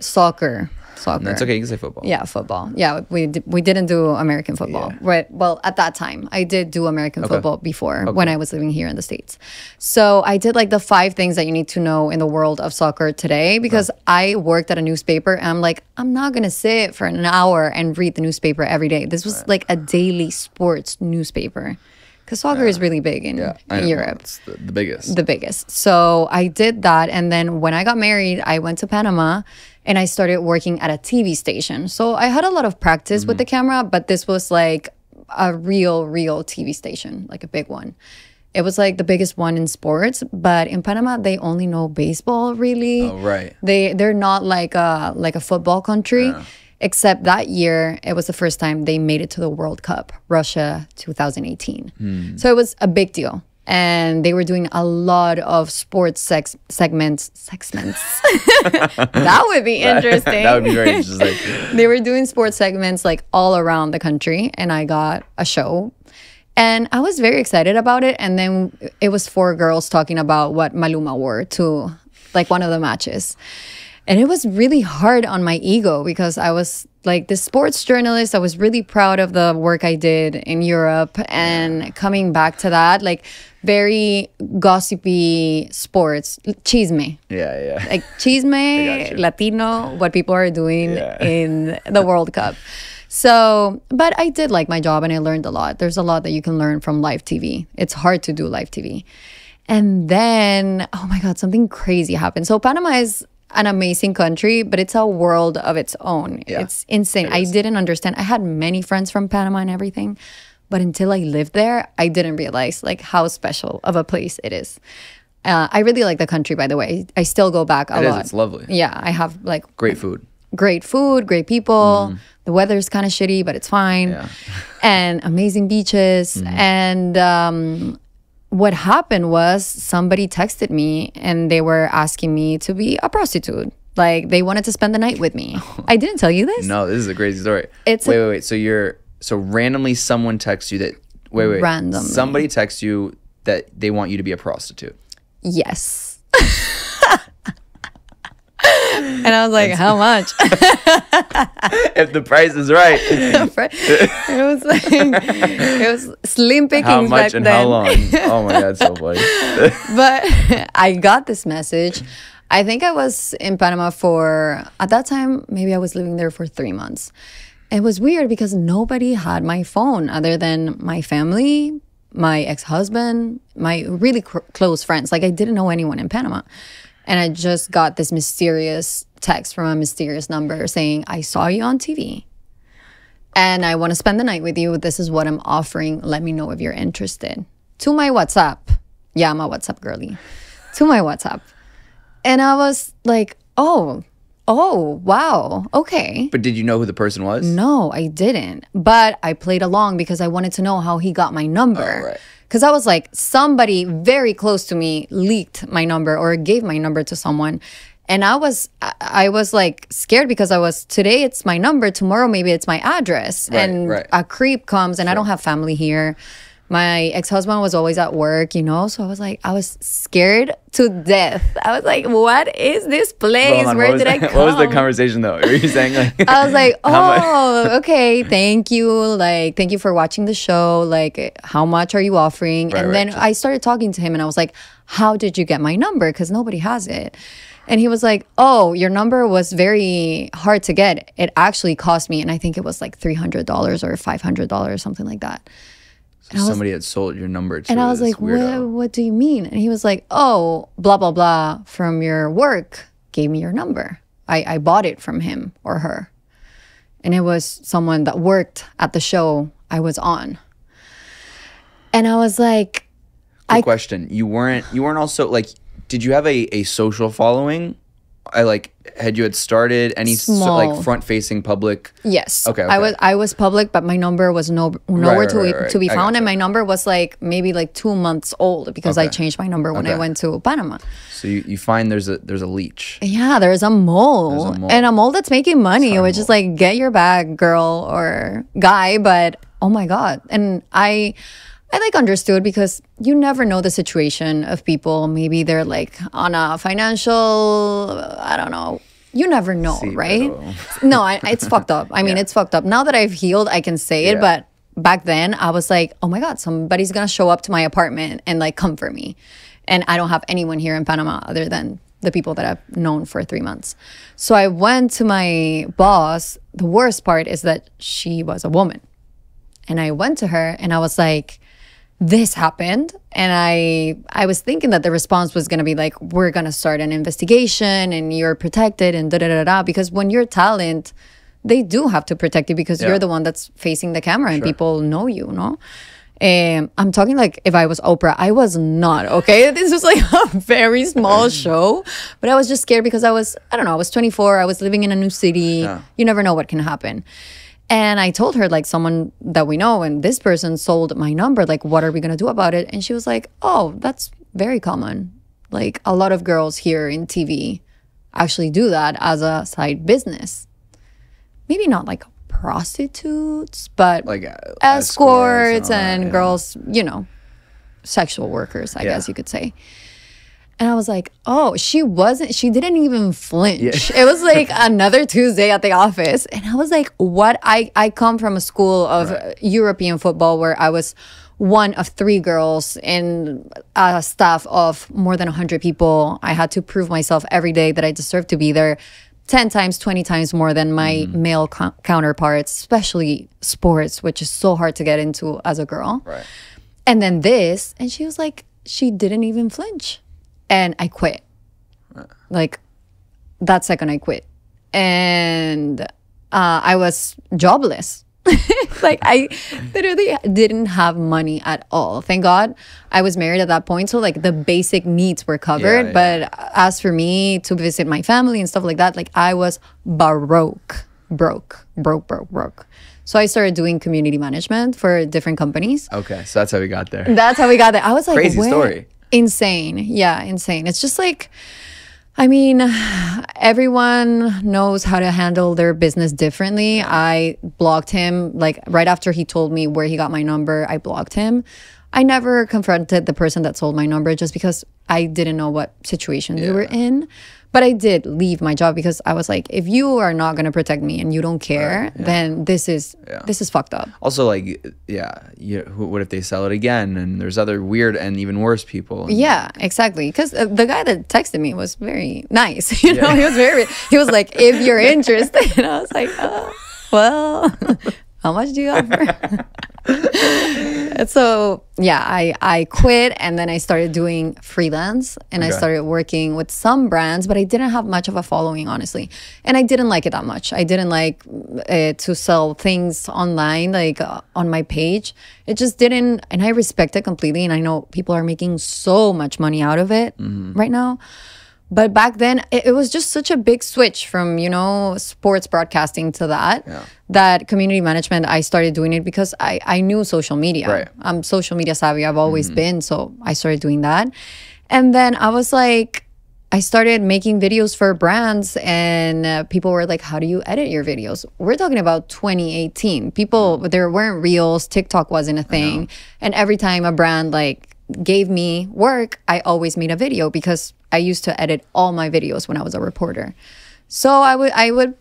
soccer. That's okay. You can say football. Yeah, football. Yeah, we didn't do American football. Yeah. Right. Well, at that time, I did do American football before when I was living here in the States. So I did like the 5 things that you need to know in the world of soccer today, because I worked at a newspaper and I'm like, I'm not going to sit for an hour and read the newspaper every day. This was like a daily sports newspaper. Because soccer is really big in Europe. It's the biggest. The biggest. So I did that. And then when I got married, I went to Panama and I started working at a TV station. So I had a lot of practice with the camera, but this was like a real TV station, like a big one. It was like the biggest one in sports, but in Panama, they only know baseball, really. Oh, right. They're not like a football country. Yeah. Except that year, it was the first time they made it to the World Cup, Russia 2018. So it was a big deal. And they were doing a lot of sports segments. That would be interesting. That would be very interesting. They were doing sports segments like all around the country, and I got a show. And I was very excited about it. And then it was 4 girls talking about what Maluma wore to like one of the matches. And it was really hard on my ego because I was like this sports journalist. I was really proud of the work I did in Europe, and coming back to that, like very gossipy sports, chisme. Yeah. Like chisme, Latino, what people are doing in the World Cup. So, but I did like my job and I learned a lot. There's a lot that you can learn from live TV. It's hard to do live TV. And then, oh my God, something crazy happened. So Panama is an amazing country, but it's a world of its own. Yeah, it's insane. I didn't understand. I had many friends from Panama and everything, but until I lived there, I didn't realize like how special of a place it is. I really like the country, by the way. I still go back a lot. It's lovely. Yeah, I have like great food, great people. The weather's kind of shitty, but it's fine. Yeah. And amazing beaches. And what happened was somebody texted me and they were asking me to be a prostitute. Like they wanted to spend the night with me. I didn't tell you this. No, this is a crazy story. Wait. So randomly someone texts you that randomly somebody texts you that they want you to be a prostitute. Yes. And I was like, how much? If the price is right. It was slim pickings. How much and how long? Oh my God, so funny. But I got this message. I think I was in Panama at that time, maybe I was living there for 3 months. It was weird because nobody had my phone other than my family, my ex-husband, my really close friends. Like I didn't know anyone in Panama. And I just got this mysterious text from a mysterious number saying, I saw you on TV and I want to spend the night with you. This is what I'm offering. Let me know if you're interested. To my WhatsApp. Yeah, I'm a WhatsApp girly. To my WhatsApp. And I was like, oh, wow. Okay. But did you know who the person was? No, I didn't. But I played along because I wanted to know how he got my number. Oh, right. Because I was like, somebody very close to me leaked my number or gave my number to someone. And I was like scared because today it's my number, tomorrow maybe it's my address. Right. A creep comes and I don't have family here. My ex-husband was always at work, so I was scared to death. I was like, what is this place? Where did I come? What was the conversation though? Were you saying like I was like, oh, okay, thank you. Like, thank you for watching the show. Like, how much are you offering? Then I started talking to him and I was like, how did you get my number? Because nobody has it. And he was like, oh, your number was very hard to get. It actually cost me, and I think it was like $300 or $500, something like that. Somebody had sold your number to. And I was like, what do you mean? And he was like, oh, blah, blah, blah, from your work gave me your number. I bought it from him or her. And it was someone that worked at the show I was on. And I was like... Quick question. You weren't also, like, did you have a social following? Had you started any front-facing public? Yes. Okay. I was public, but my number was nowhere to be found, and my number was like maybe like 2 months old because I changed my number when I went to Panama. So you find there's a leech. Yeah, there's a mole, and a mole that's making money, which is like get your bag, girl or guy. But oh my God, and I like understood because you never know the situation of people. Maybe they're like on a financial, I don't know. You never know, right? No, it's fucked up. I mean, it's fucked up. Now that I've healed, I can say it. But back then I was like, oh my God, somebody's going to show up to my apartment and like comfort me. And I don't have anyone here in Panama other than the people that I've known for 3 months. So I went to my boss. The worst part is that she was a woman. And I went to her and I was like, this happened. And I was thinking that the response was going to be like, we're going to start an investigation and you're protected and da-da-da-da. Because when you're talent, they do have to protect you because you're the one that's facing the camera and people know you, no? I'm talking like if I was Oprah, I was not, okay? This was like a very small show, but I was just scared because I was 24. I was living in a new city. Yeah. You never know what can happen. And I told her, like, someone that we know, and this person sold my number. Like, what are we going to do about it? And she was like, oh, that's very common. Like, a lot of girls here in TV actually do that as a side business. Maybe not like prostitutes, but Like escorts and yeah. girls, sexual workers, I guess you could say. And I was like, oh, she didn't even flinch. It was like another Tuesday at the office. And I was like, what? I come from a school of European football where I was one of 3 girls in a staff of more than 100 people. I had to prove myself every day that I deserved to be there 10 times, 20 times more than my male counterparts, especially sports, which is so hard to get into as a girl. Right. And then this, and she was like, she didn't even flinch. And I quit. Like, that second I quit. And I was jobless. Like, I literally didn't have money at all. Thank God I was married at that point. So, like, the basic needs were covered. Yeah. But as for me to visit my family and stuff like that, like, I was broke. So I started doing community management for different companies. Okay, so that's how we got there. That's how we got there. I was like, Crazy story. Insane. Yeah, insane. It's just like, I mean, everyone knows how to handle their business differently. I blocked him. Like, right after he told me where he got my number, I blocked him. I never confronted the person that sold my number just because I didn't know what situation they were in. But I did leave my job because I was like, if you are not going to protect me and you don't care, then this is fucked up. Also, like, what if they sell it again? And there's other weird and even worse people. Yeah, exactly. Because the guy that texted me was very nice. You know, he was like, if you're interested. And I was like, well, how much do you offer? So yeah, I quit, and then I started doing freelance, and I started working with some brands, but I didn't have much of a following, honestly, and I didn't like it that much. I didn't like to sell things online, like on my page. It just didn't, and I respect it completely, and I know people are making so much money out of it right now. But back then, it was just such a big switch from, sports broadcasting to that community management. I started doing it because I knew social media. Right. I'm social media savvy. I've always been. So I started doing that. And then I was like, I started making videos for brands, and people were like, how do you edit your videos? We're talking about 2018. There weren't reels. TikTok wasn't a thing. And every time a brand gave me work, I always made a video because I used to edit all my videos when I was a reporter. So I would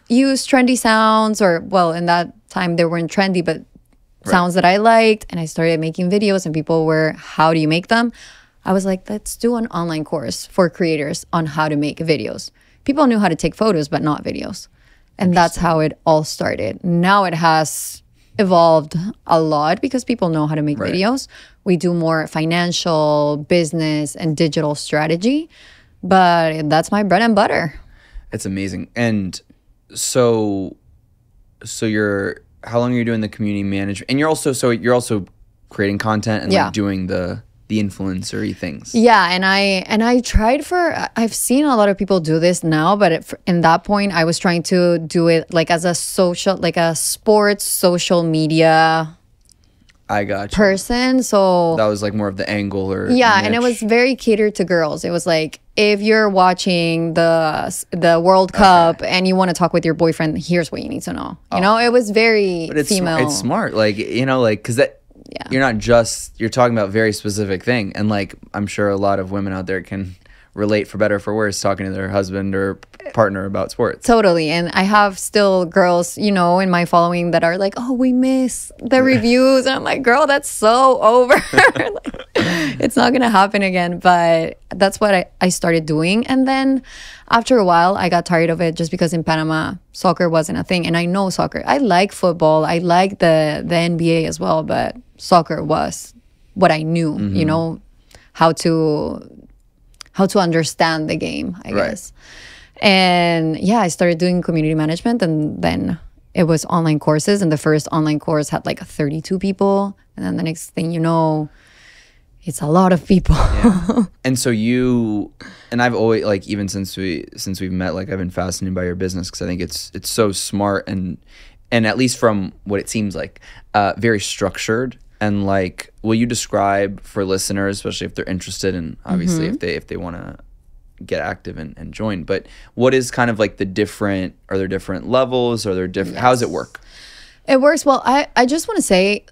use trendy sounds, or, well, in that time they weren't trendy, but sounds that I liked, and I started making videos, and people were, how do you make them? I was like, let's do an online course for creators on how to make videos. People knew how to take photos, but not videos. And that's how it all started. Now it has evolved a lot because people know how to make videos. We do more financial, business, and digital strategy, but that's my bread and butter. It's amazing. And so how long are you doing the community management? And you're also creating content and like doing the influencer-y things. Yeah, and I tried I've seen a lot of people do this now, but in that point I was trying to do it like as a sports social media person. So that was like more of the angle, or niche. And it was very catered to girls. It was like, if you're watching the World Cup and you want to talk with your boyfriend, here's what you need to know. You know, it was very female. It's smart, because that. Yeah. You're talking about very specific thing. And like, I'm sure a lot of women out there can relate, for better or for worse, talking to their husband or partner about sports. Totally. And I have still girls, in my following that are like, oh, we miss the reviews. And I'm like, girl, that's so over. It's not going to happen again. But that's what I started doing. And then after a while, I got tired of it, just because in Panama, soccer wasn't a thing. And I know soccer. I like football. I like the NBA as well. But soccer was what I knew, how to understand the game, I guess. And I started doing community management, and then it was online courses, and the first online course had like 32 people, and then the next thing you know, it's a lot of people. Yeah. And so and I've always, like, even since we've met, like, I've been fascinated by your business because I think it's so smart and at least from what it seems like, very structured. And, like, will you describe for listeners, especially if they're interested, and obviously if they want to get active and join, but what is kind of like are there different levels? Are there different, how does it work? It works well. I just want to say,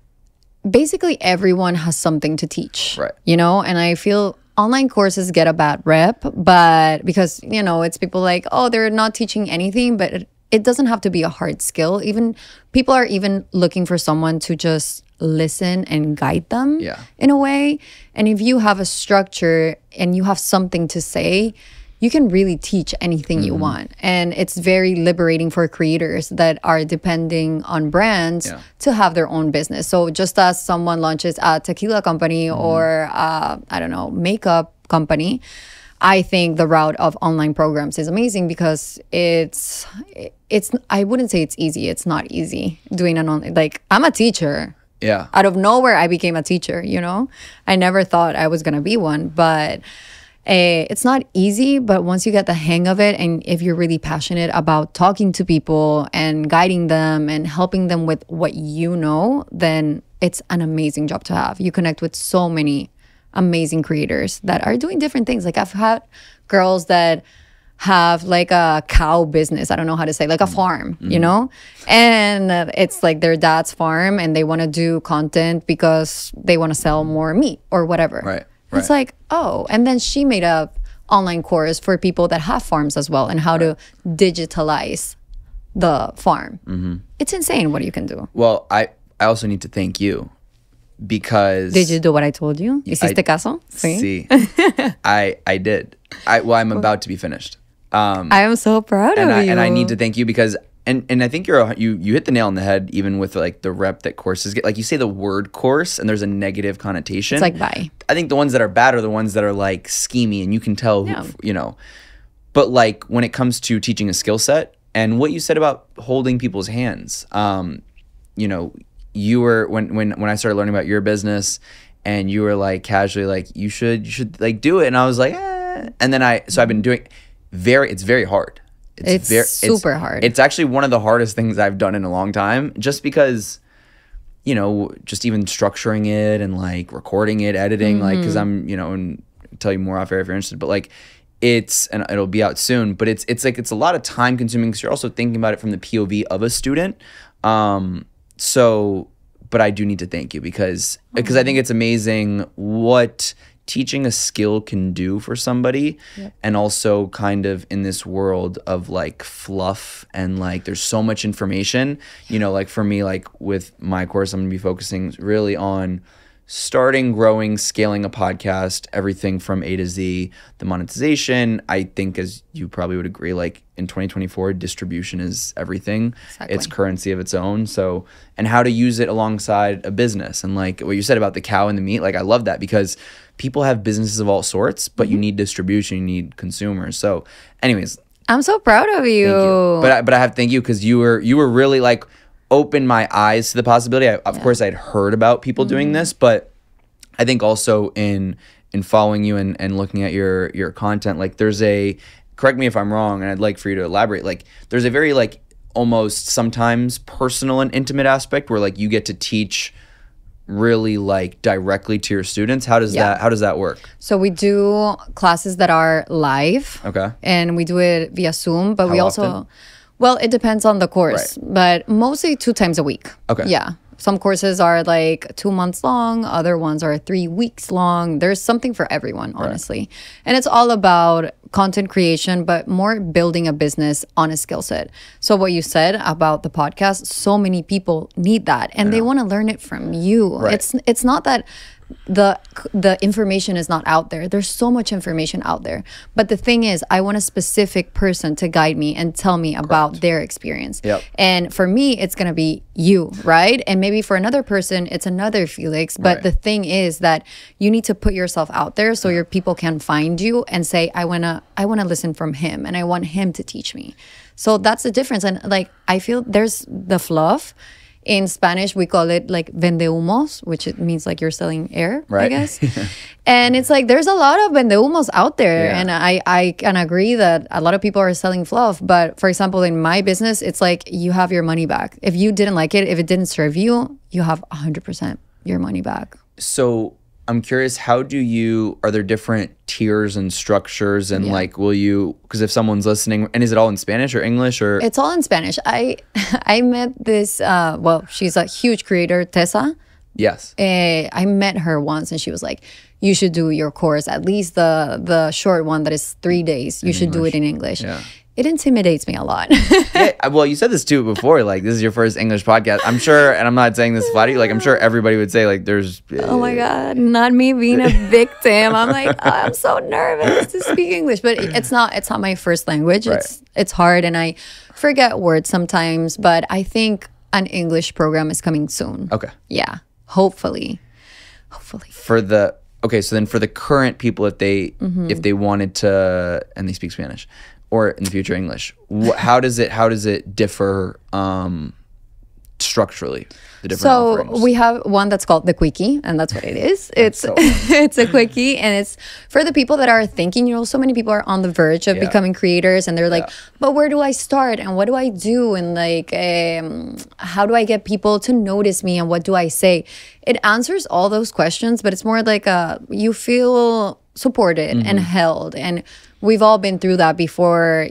basically everyone has something to teach, right? You know, and I feel online courses get a bad rep, but because, you know, it's people like, oh, they're not teaching anything, but it doesn't have to be a hard skill. Even people are even looking for someone to just listen and guide them in a way. And if you have a structure and you have something to say, you can really teach anything you want. And it's very liberating for creators that are depending on brands to have their own business. So just as someone launches a tequila company or I don't know, makeup company, I think the route of online programs is amazing because it's I wouldn't say it's easy. It's not easy doing an online, like, I'm a teacher. Yeah. Out of nowhere, I became a teacher, you know? I never thought I was going to be one, but it's not easy. But once you get the hang of it, and if you're really passionate about talking to people and guiding them and helping them with what you know, then it's an amazing job to have. You connect with so many amazing creators that are doing different things. Like, I've had girls that have like a cow business, I don't know how to say, like a farm, you know? And it's like their dad's farm and they want to do content because they want to sell more meat or whatever. Right. It's like, oh, and then she made a online course for people that have farms as well and how to digitalize the farm. It's insane what you can do. Well, I also need to thank you because... Did you do what I told you? ¿Hiciste caso? Sí. I did. I'm about to be finished. I am so proud of you. And I need to thank you because, and I think you hit the nail on the head, even with like the rep that courses get. Like, you say the word course and there's a negative connotation. It's like, bye. I think the ones that are bad are the ones that are like schemy and you can tell, who, you know. But like when it comes to teaching a skill set and what you said about holding people's hands, you know, you were, when I started learning about your business and you were like casually like, you should like do it. And I was like, and then I've been doing it's very hard. It's super hard. It's actually one of the hardest things I've done in a long time, just because, you know, just even structuring it and like recording it, editing, like, cause I'm, you know, and I'll tell you more off air if you're interested, but like and it'll be out soon, but it's like, it's a lot of time consuming because you're also thinking about it from the POV of a student. But I do need to thank you because I think it's amazing what teaching a skill can do for somebody. And also kind of in this world of like fluff and like there's so much information, you know, like for me, like with my course, I'm gonna be focusing really on starting, growing, scaling a podcast, everything from A to Z. The monetization, I think, as you probably would agree, like in 2024, distribution is everything. Exactly. It's currency of its own. So, and how to use it alongside a business. And like what you said about the cow and the meat, like I love that because people have businesses of all sorts, but you need distribution, you need consumers. So anyways. I'm so proud of you. Thank you. But I have to thank you because you were really like, opened my eyes to the possibility. Of course, I'd heard about people doing this, but I think also in following you and looking at your content, like there's correct me if I'm wrong, and I'd like for you to elaborate, like there's a very like almost sometimes personal and intimate aspect where like you get to teach really like directly to your students. How does that work? So we do classes that are live. Okay. And we do it via Zoom, but How we also often? Well, it depends on the course, but mostly 2 times a week. Okay. Yeah. Some courses are like 2 months long. Other ones are 3 weeks long. There's something for everyone, honestly. And it's all about content creation, but more building a business on a skill set. So what you said about the podcast, so many people need that and they want to learn it from you. Right. It's not that the information is not out there. There's so much information out there. But the thing is, I want a specific person to guide me and tell me about their experience. Yep. And for me, it's going to be you, right? And maybe for another person, it's another Felix. But the thing is that you need to put yourself out there so your people can find you and say, I want to listen from him and I want him to teach me. So that's the difference. And like, I feel there's the fluff. In Spanish, we call it like vendehumos, which it means like you're selling air, Right. I guess. And it's like there's a lot of vendehumos out there. Yeah. And I can agree that a lot of people are selling fluff. But for example, in my business, it's like you have your money back. If you didn't like it, if it didn't serve you, you have 100% your money back. So I'm curious, are there different tiers and structures and like, because if someone's listening, and is it all in Spanish or English or? It's all in Spanish. I met this, she's a huge creator, Tessa. Yes. I met her once and she was like, you should do your course, at least the short one that is 3 days. You should do it in English. Yeah. It intimidates me a lot. Yeah, well, you said this too before, like this is your first English podcast. I'm sure, and I'm not saying this to flatter you, like I'm sure everybody would say like there's Oh my God, not me being a victim. I'm like, I'm so nervous to speak English, but it's not my first language. Right. It's hard and I forget words sometimes, but I think an English program is coming soon. Okay. Yeah, hopefully. So then for the current people, if they wanted to, and they speak Spanish or in the future English, how does it differ structurally? The different offerings? We have one that's called the Quickie, and that's what it is. It's a Quickie, and it's for the people that are thinking. So many people are on the verge of becoming creators, and they're like, "But where do I start? And what do I do? And like, how do I get people to notice me? And what do I say?" It answers all those questions, but it's more like you feel supported and held, and we've all been through that before,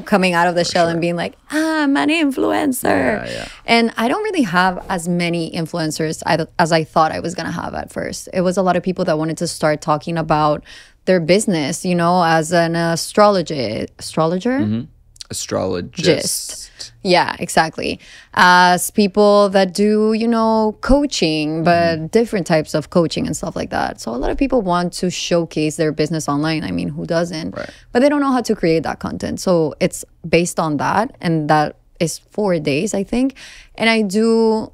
coming out of the shell and being like, I'm an influencer. Yeah. And I don't really have as many influencers as I thought I was going to have at first. It was a lot of people that wanted to start talking about their business, as an astrologer. Astrologist. Yeah, exactly. As people that do, coaching, but different types of coaching and stuff like that. So a lot of people want to showcase their business online. I mean, who doesn't? Right. But they don't know how to create that content. So it's based on that. And that is 4 days, I think. And I do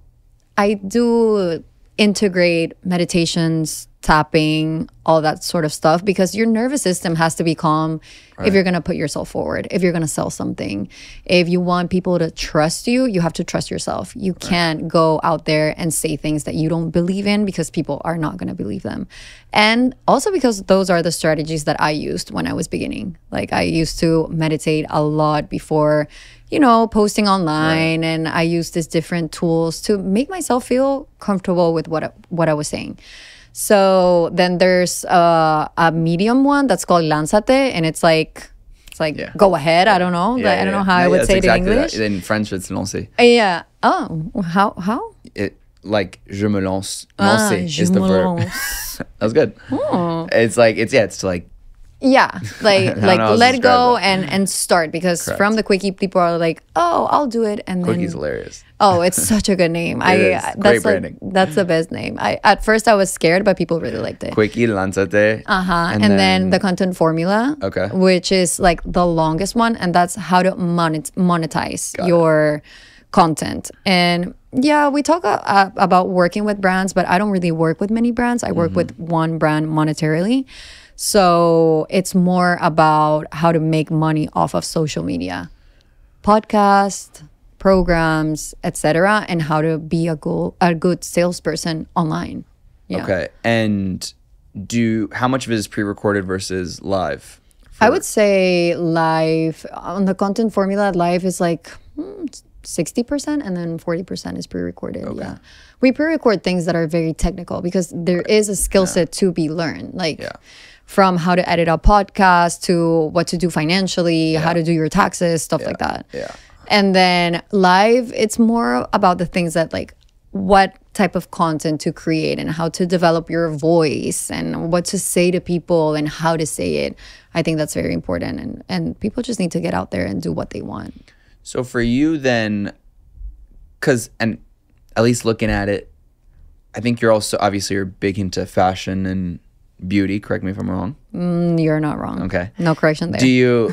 integrate meditations, tapping, all that sort of stuff, because your nervous system has to be calm if you're going to put yourself forward, if you're going to sell something. If you want people to trust you, you have to trust yourself. You can't go out there and say things that you don't believe in, because people are not going to believe them. And also because those are the strategies that I used when I was beginning. Like I used to meditate a lot before, posting online, and I used these different tools to make myself feel comfortable with what I was saying. So then there's a medium one that's called Lánzate, and it's like go ahead. I don't know. I don't know how I would say it in English. That. In French, it's lancer. Yeah. Oh, how? It like je me lance. Lancer is the verb. That was good. Oh. It's to like. Yeah, like let go and start, because Correct. from the Quickie, people are like, oh, I'll do it, and Quickie's then hilarious. Oh, it's such a good name. Great branding. That's the best name. At first I was scared, but people really liked it. Quickie, Lánzate. And then the content formula, Okay. which is like the longest one, and that's how to monetize your content. And yeah, we talk about working with brands, but I don't really work with many brands. I work with one brand monetarily. So it's more about how to make money off of social media, podcast, programs, etc., and how to be a good salesperson online. Yeah. Okay. And how much of it is pre-recorded versus live? I would say live. On the content formula, live is like 60%, and then 40% is pre-recorded. Okay. Yeah. We pre-record things that are very technical, because there is a skill set to be learned. From how to edit a podcast to what to do financially, how to do your taxes, stuff like that. Yeah. And then live, it's more about the things that like what type of content to create and how to develop your voice and what to say to people and how to say it. I think that's very important. And people just need to get out there and do what they want. So for you then, and at least looking at it, I think you're also, obviously you're big into fashion and beauty. Correct me if I'm wrong. You're not wrong. Okay. No correction there. Do you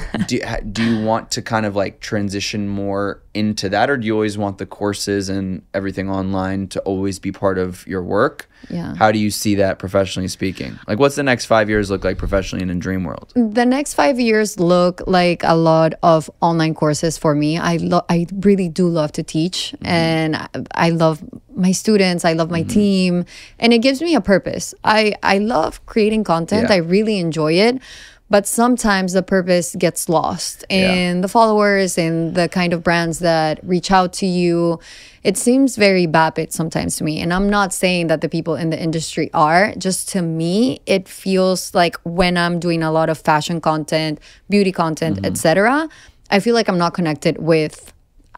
want to kind of like transition more into that, or do you always want the courses and everything online to always be part of your work? Yeah. How do you see that professionally speaking? Like, what's the next 5 years look like professionally and in Dream World? The next 5 years look like a lot of online courses for me. I really do love to teach, and I love my students. I love my team, and it gives me a purpose. I love creating content. I really enjoy it. But sometimes the purpose gets lost in the followers and the kind of brands that reach out to you. It seems very vapid sometimes to me. And I'm not saying that the people in the industry are. Just to me, it feels like when I'm doing a lot of fashion content, beauty content, etc., I feel like I'm not connected with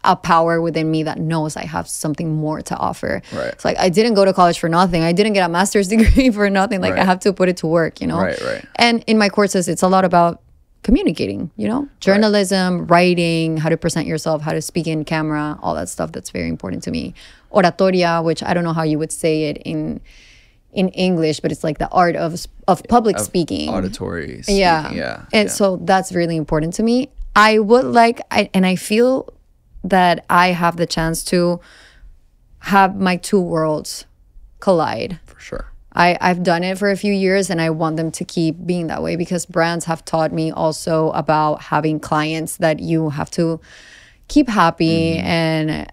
a power within me that knows I have something more to offer. Right. It's like I didn't go to college for nothing. I didn't get a master's degree for nothing. Like I have to put it to work, you know? Right. And in my courses, it's a lot about communicating, you know, journalism, writing, how to present yourself, how to speak in camera, all that stuff that's very important to me. Oratoria, which I don't know how you would say it in English, but it's like the art of public speaking. Auditory speaking. Yeah. And so that's really important to me. I would like, and I feel that I have the chance to have my two worlds collide. For sure. I've done it for a few years, and I want them to keep being that way, because brands have taught me also about having clients that you have to keep happy. And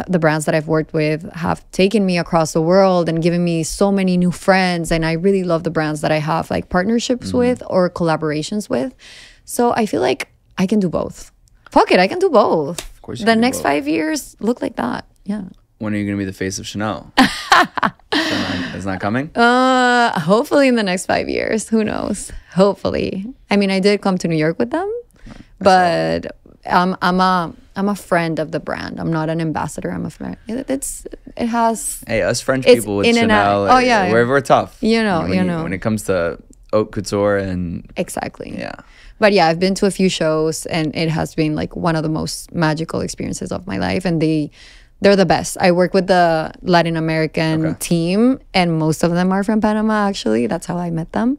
the brands that I've worked with have taken me across the world and given me so many new friends. And I really love the brands that I have like partnerships with or collaborations with. So I feel like I can do both. Fuck it, I can do both. Of course you the can do next both. 5 years look like that. Yeah. When are you going to be the face of Chanel? Is not coming? Hopefully in the next 5 years. Who knows? Hopefully. I mean, I did come to New York with them, but I'm a friend of the brand. I'm not an ambassador. I'm a friend. It has. Hey, us French it's people with in and Chanel, out. Oh, yeah. we're tough. You know. When it comes to haute couture and exactly. yeah. But yeah, I've been to a few shows, and it has been like one of the most magical experiences of my life. And they're the best. I work with the Latin American team, and most of them are from Panama, actually. That's how I met them.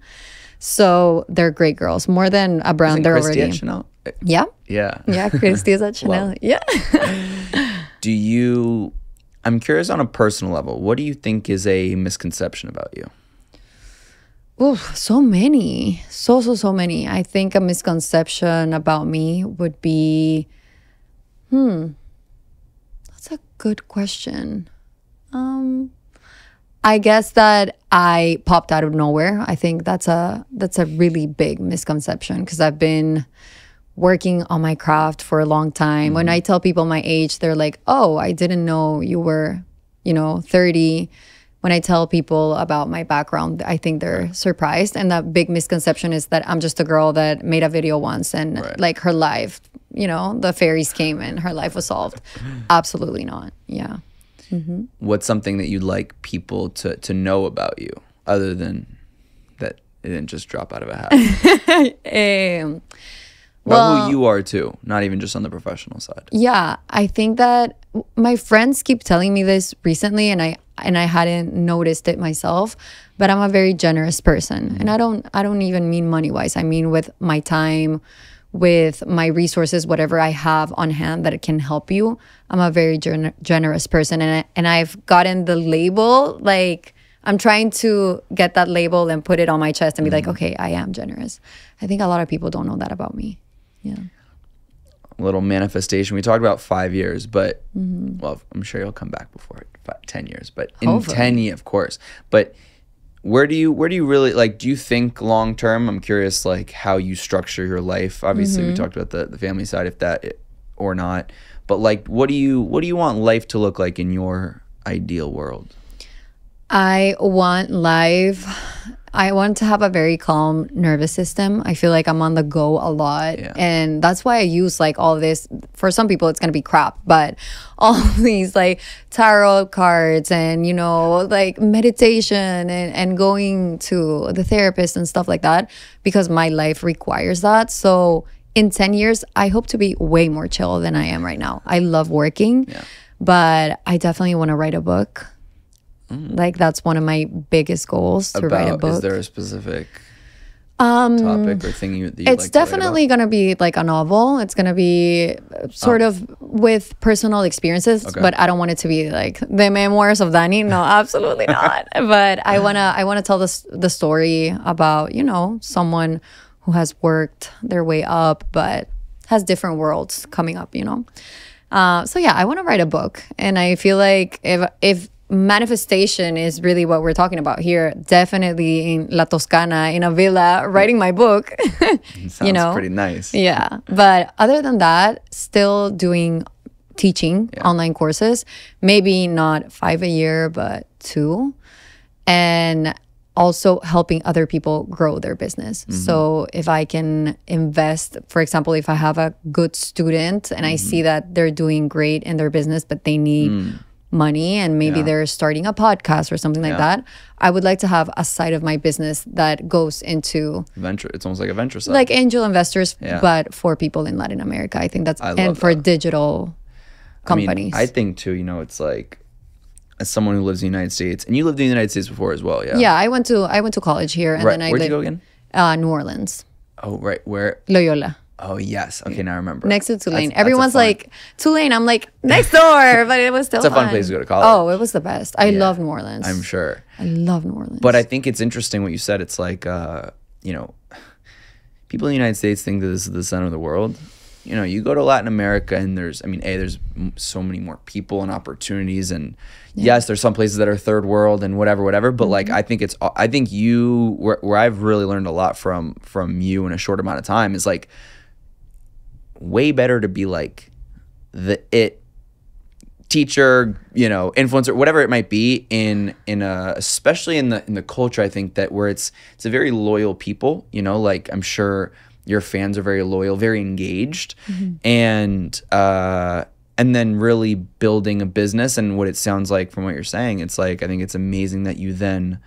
So they're great girls. More than a brand, they're Christy already. at Chanel? Yeah. Yeah. Yeah, Christy is at Chanel. Yeah. I'm curious on a personal level, what do you think is a misconception about you? Oof, so many. So many. I think a misconception about me would be, that's a good question. I guess that I popped out of nowhere. I think that's a really big misconception, because I've been working on my craft for a long time. When I tell people my age, they're like, "Oh, I didn't know you were, 30." When I tell people about my background, I think they're surprised. And that big misconception is that I'm just a girl that made a video once and like her life, the fairies came and her life was solved. Absolutely not. Yeah. What's something that you'd like people to know about you, other than that it didn't just drop out of a hat? Well, who you are too, not even just on the professional side. Yeah, I think that my friends keep telling me this recently, and I hadn't noticed it myself, but I'm a very generous person. And I don't even mean money-wise. I mean with my time, with my resources, whatever I have on hand that can help you. I'm a very generous person, and I've gotten the label, like I'm trying to get that label and put it on my chest and be like, okay, I am generous. I think a lot of people don't know that about me. Yeah. A little manifestation. We talked about 5 years, but well, I'm sure you'll come back before 10 years. But in Hopefully. 10 years, of course. But where do you really, like, do you think long term? I'm curious, like, how you structure your life. Obviously, we talked about the family side, if that or not. But like, what do you want life to look like in your ideal world? I want to have a very calm nervous system. I feel like I'm on the go a lot. Yeah. And that's why I use like all this. For some people, it's going to be crap. But all these like tarot cards and, like meditation and going to the therapist and stuff like that, because my life requires that. So in 10 years, I hope to be way more chill than I am right now. I love working, but I definitely want to write a book. Like that's one of my biggest goals to write a book. Is there a specific topic or thing that you'd it's like definitely going to be like a novel. It's going to be sort of with personal experiences, but I don't want it to be like the memoirs of Dani. No, absolutely not. But I want to tell the story about, you know, someone who has worked their way up but has different worlds coming up, you know. So yeah, I want to write a book, and I feel like if manifestation is really what we're talking about here, definitely in La Toscana in a villa writing my book. Sounds, you know, pretty nice. Yeah, but other than that, still doing teaching online courses, maybe not 5 a year but 2, and also helping other people grow their business. So if I can invest, for example, if I have a good student and I see that they're doing great in their business but they need money, and maybe they're starting a podcast or something like that, I would like to have a side of my business that goes into venture. It's almost like a venture side, like angel investors, but for people in Latin America. I think that's and for digital companies. I think too, you know, it's like, as someone who lives in the United States, and you lived in the United States before as well, yeah, I went to college here, and then I Where'd you go again? New Orleans. Oh, right. Where? Loyola. Oh, yes. Okay, now I remember. Next to Tulane. Everyone's like, Tulane. I'm like, next door. But it was still It's a fun place to go to college. Oh, it was the best. I love New Orleans. I'm sure. I love New Orleans. But I think it's interesting what you said. It's like, you know, people in the United States think that this is the center of the world. You know, you go to Latin America and there's so many more people and opportunities, and yes, there's some places that are third world and whatever, but like I think you where I've really learned a lot from you in a short amount of time is like way better to be like the teacher, you know, influencer, whatever it might be, especially in the culture, I think that where it's a very loyal people, you know, like I'm sure your fans are very loyal, very engaged, and then really building a business. And what it sounds like from what you're saying, it's like, I think it's amazing that you then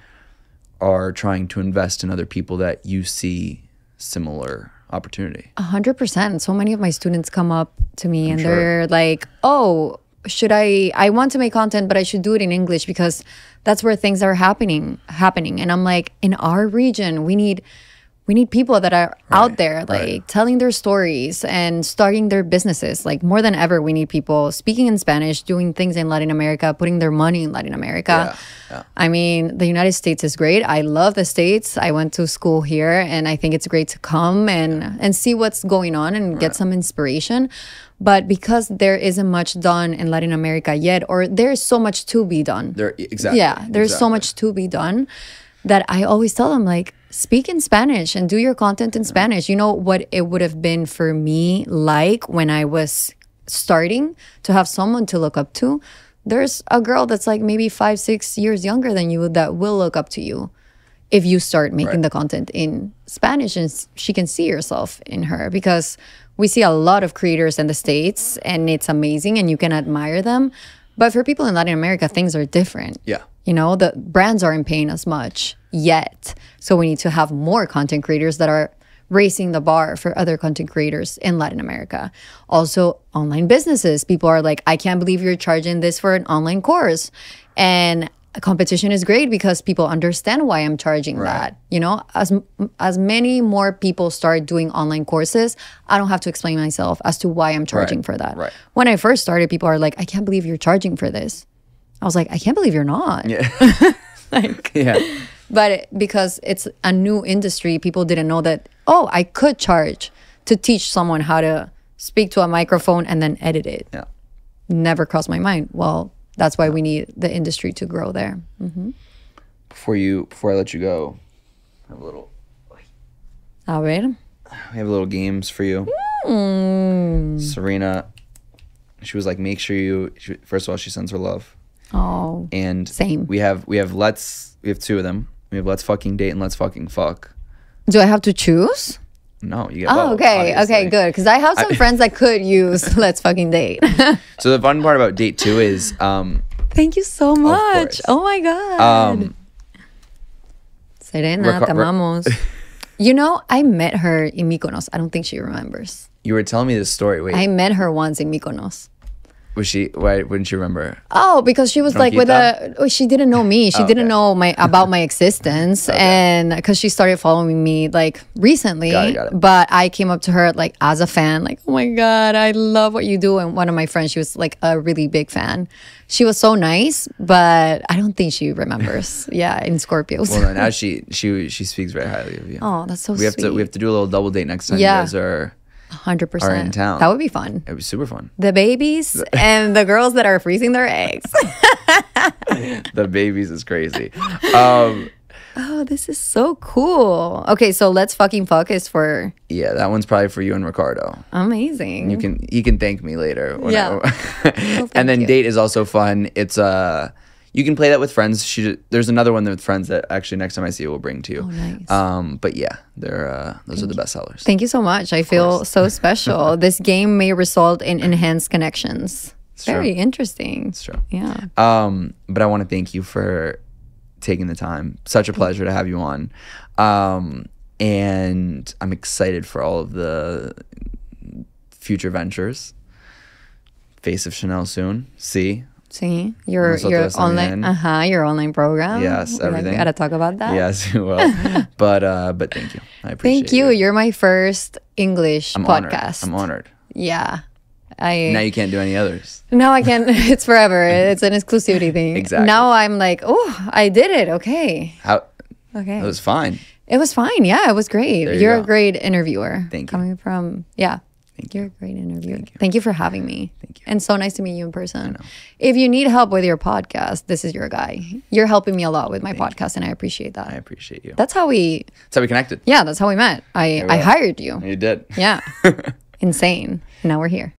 are trying to invest in other people that you see similar opportunity. 100%. So many of my students come up to me and they're like, oh, I want to make content, but I should do it in English because that's where things are happening. And I'm like, in our region, we need people that are out there, like telling their stories and starting their businesses. Like more than ever, we need people speaking in Spanish, doing things in Latin America, putting their money in Latin America. Yeah. I mean, the United States is great. I love the States. I went to school here, and I think it's great to come and see what's going on and get some inspiration. But because there isn't much done in Latin America yet, or there's so much to be done. There's so much to be done that I always tell them, like, speak in Spanish and do your content in Spanish. You know what it would have been for me like when I was starting to have someone to look up to? There's a girl that's like maybe 5-6 years younger than you that will look up to you if you start making the content in Spanish, and she can see herself in her, because we see a lot of creators in the States and it's amazing and you can admire them. But for people in Latin America, things are different. Yeah. You know, the brands aren't paying as much yet. So we need to have more content creators that are raising the bar for other content creators in Latin America. Also, online businesses. People are like, I can't believe you're charging this for an online course. And competition is great because people understand why I'm charging that. You know, as many more people start doing online courses, I don't have to explain myself as to why I'm charging for that. When I first started, people are like, I can't believe you're charging for this. I was like, I can't believe you're not. Yeah. But because it's a new industry, people didn't know that, oh, I could charge to teach someone how to speak to a microphone and then edit it. Yeah. Never crossed my mind. Well, that's why we need the industry to grow there. Before I let you go, I have a little. A ver. We have little games for you. Serena, she was like, make sure first of all, she sends her love. Oh. And same. We have 2 of them. We have let's fucking date and let's fucking fuck. Do I have to choose? No, you get both. Okay, obviously. Okay, good. Because I have some friends that could use let's fucking date. So the fun part about date 2 is thank you so much. Oh my God. Serena, te amamos. You know, I met her in Mykonos. I don't think she remembers. You were telling me this story. Wait. I met her once in Mykonos. Was she? Why wouldn't you remember? Oh, because she was like she didn't know me. She didn't know about my existence, and because she started following me like recently. Got it. But I came up to her like as a fan, like, oh my God, I love what you do. And one of my friends, she was like a really big fan. She was so nice, but I don't think she remembers. Yeah, in Scorpios. Well, now she speaks very highly of you. Oh, that's so sweet. We have to do a little double date next time you guys are 100% are in town. That would be fun. It was super fun. The babies and the girls that are freezing their eggs. The babies is crazy. Oh, this is so cool. Okay, so Let's Fucking Fuck is for... Yeah, that one's probably for you and Ricardo. Amazing. He can thank me later. And then you. Date is also fun. It's you can play that with friends. There's another one with friends that actually next time I see it, we'll bring to you. Oh, nice. But yeah, those are the best sellers. Thank you so much. I feel so special. This game may result in enhanced connections. It's very interesting. It's true. Yeah. But I want to thank you for taking the time. Such a pleasure to have you on. And I'm excited for all of the future ventures. Face of Chanel soon. See your online your online program. Yes, everything. We gotta talk about that. Yes, you will. But thank you. I appreciate Thank you. You're my first English podcast. I'm honored. Yeah. Now you can't do any others. No, I can't. It's forever. It's an exclusivity thing. Exactly. Now I'm like, oh, I did it. Okay. Okay. It was fine. It was fine. Yeah, it was great. You're a great interviewer. Thank you. Coming from, you're a great interviewer. Thank you for having me. Thank you. And so nice to meet you in person. If you need help with your podcast, this is your guy. You're helping me a lot with my podcast, and I appreciate that. I appreciate you. That's how we connected. Yeah, that's how we met. I hired you. You did. Yeah. Insane. Now we're here.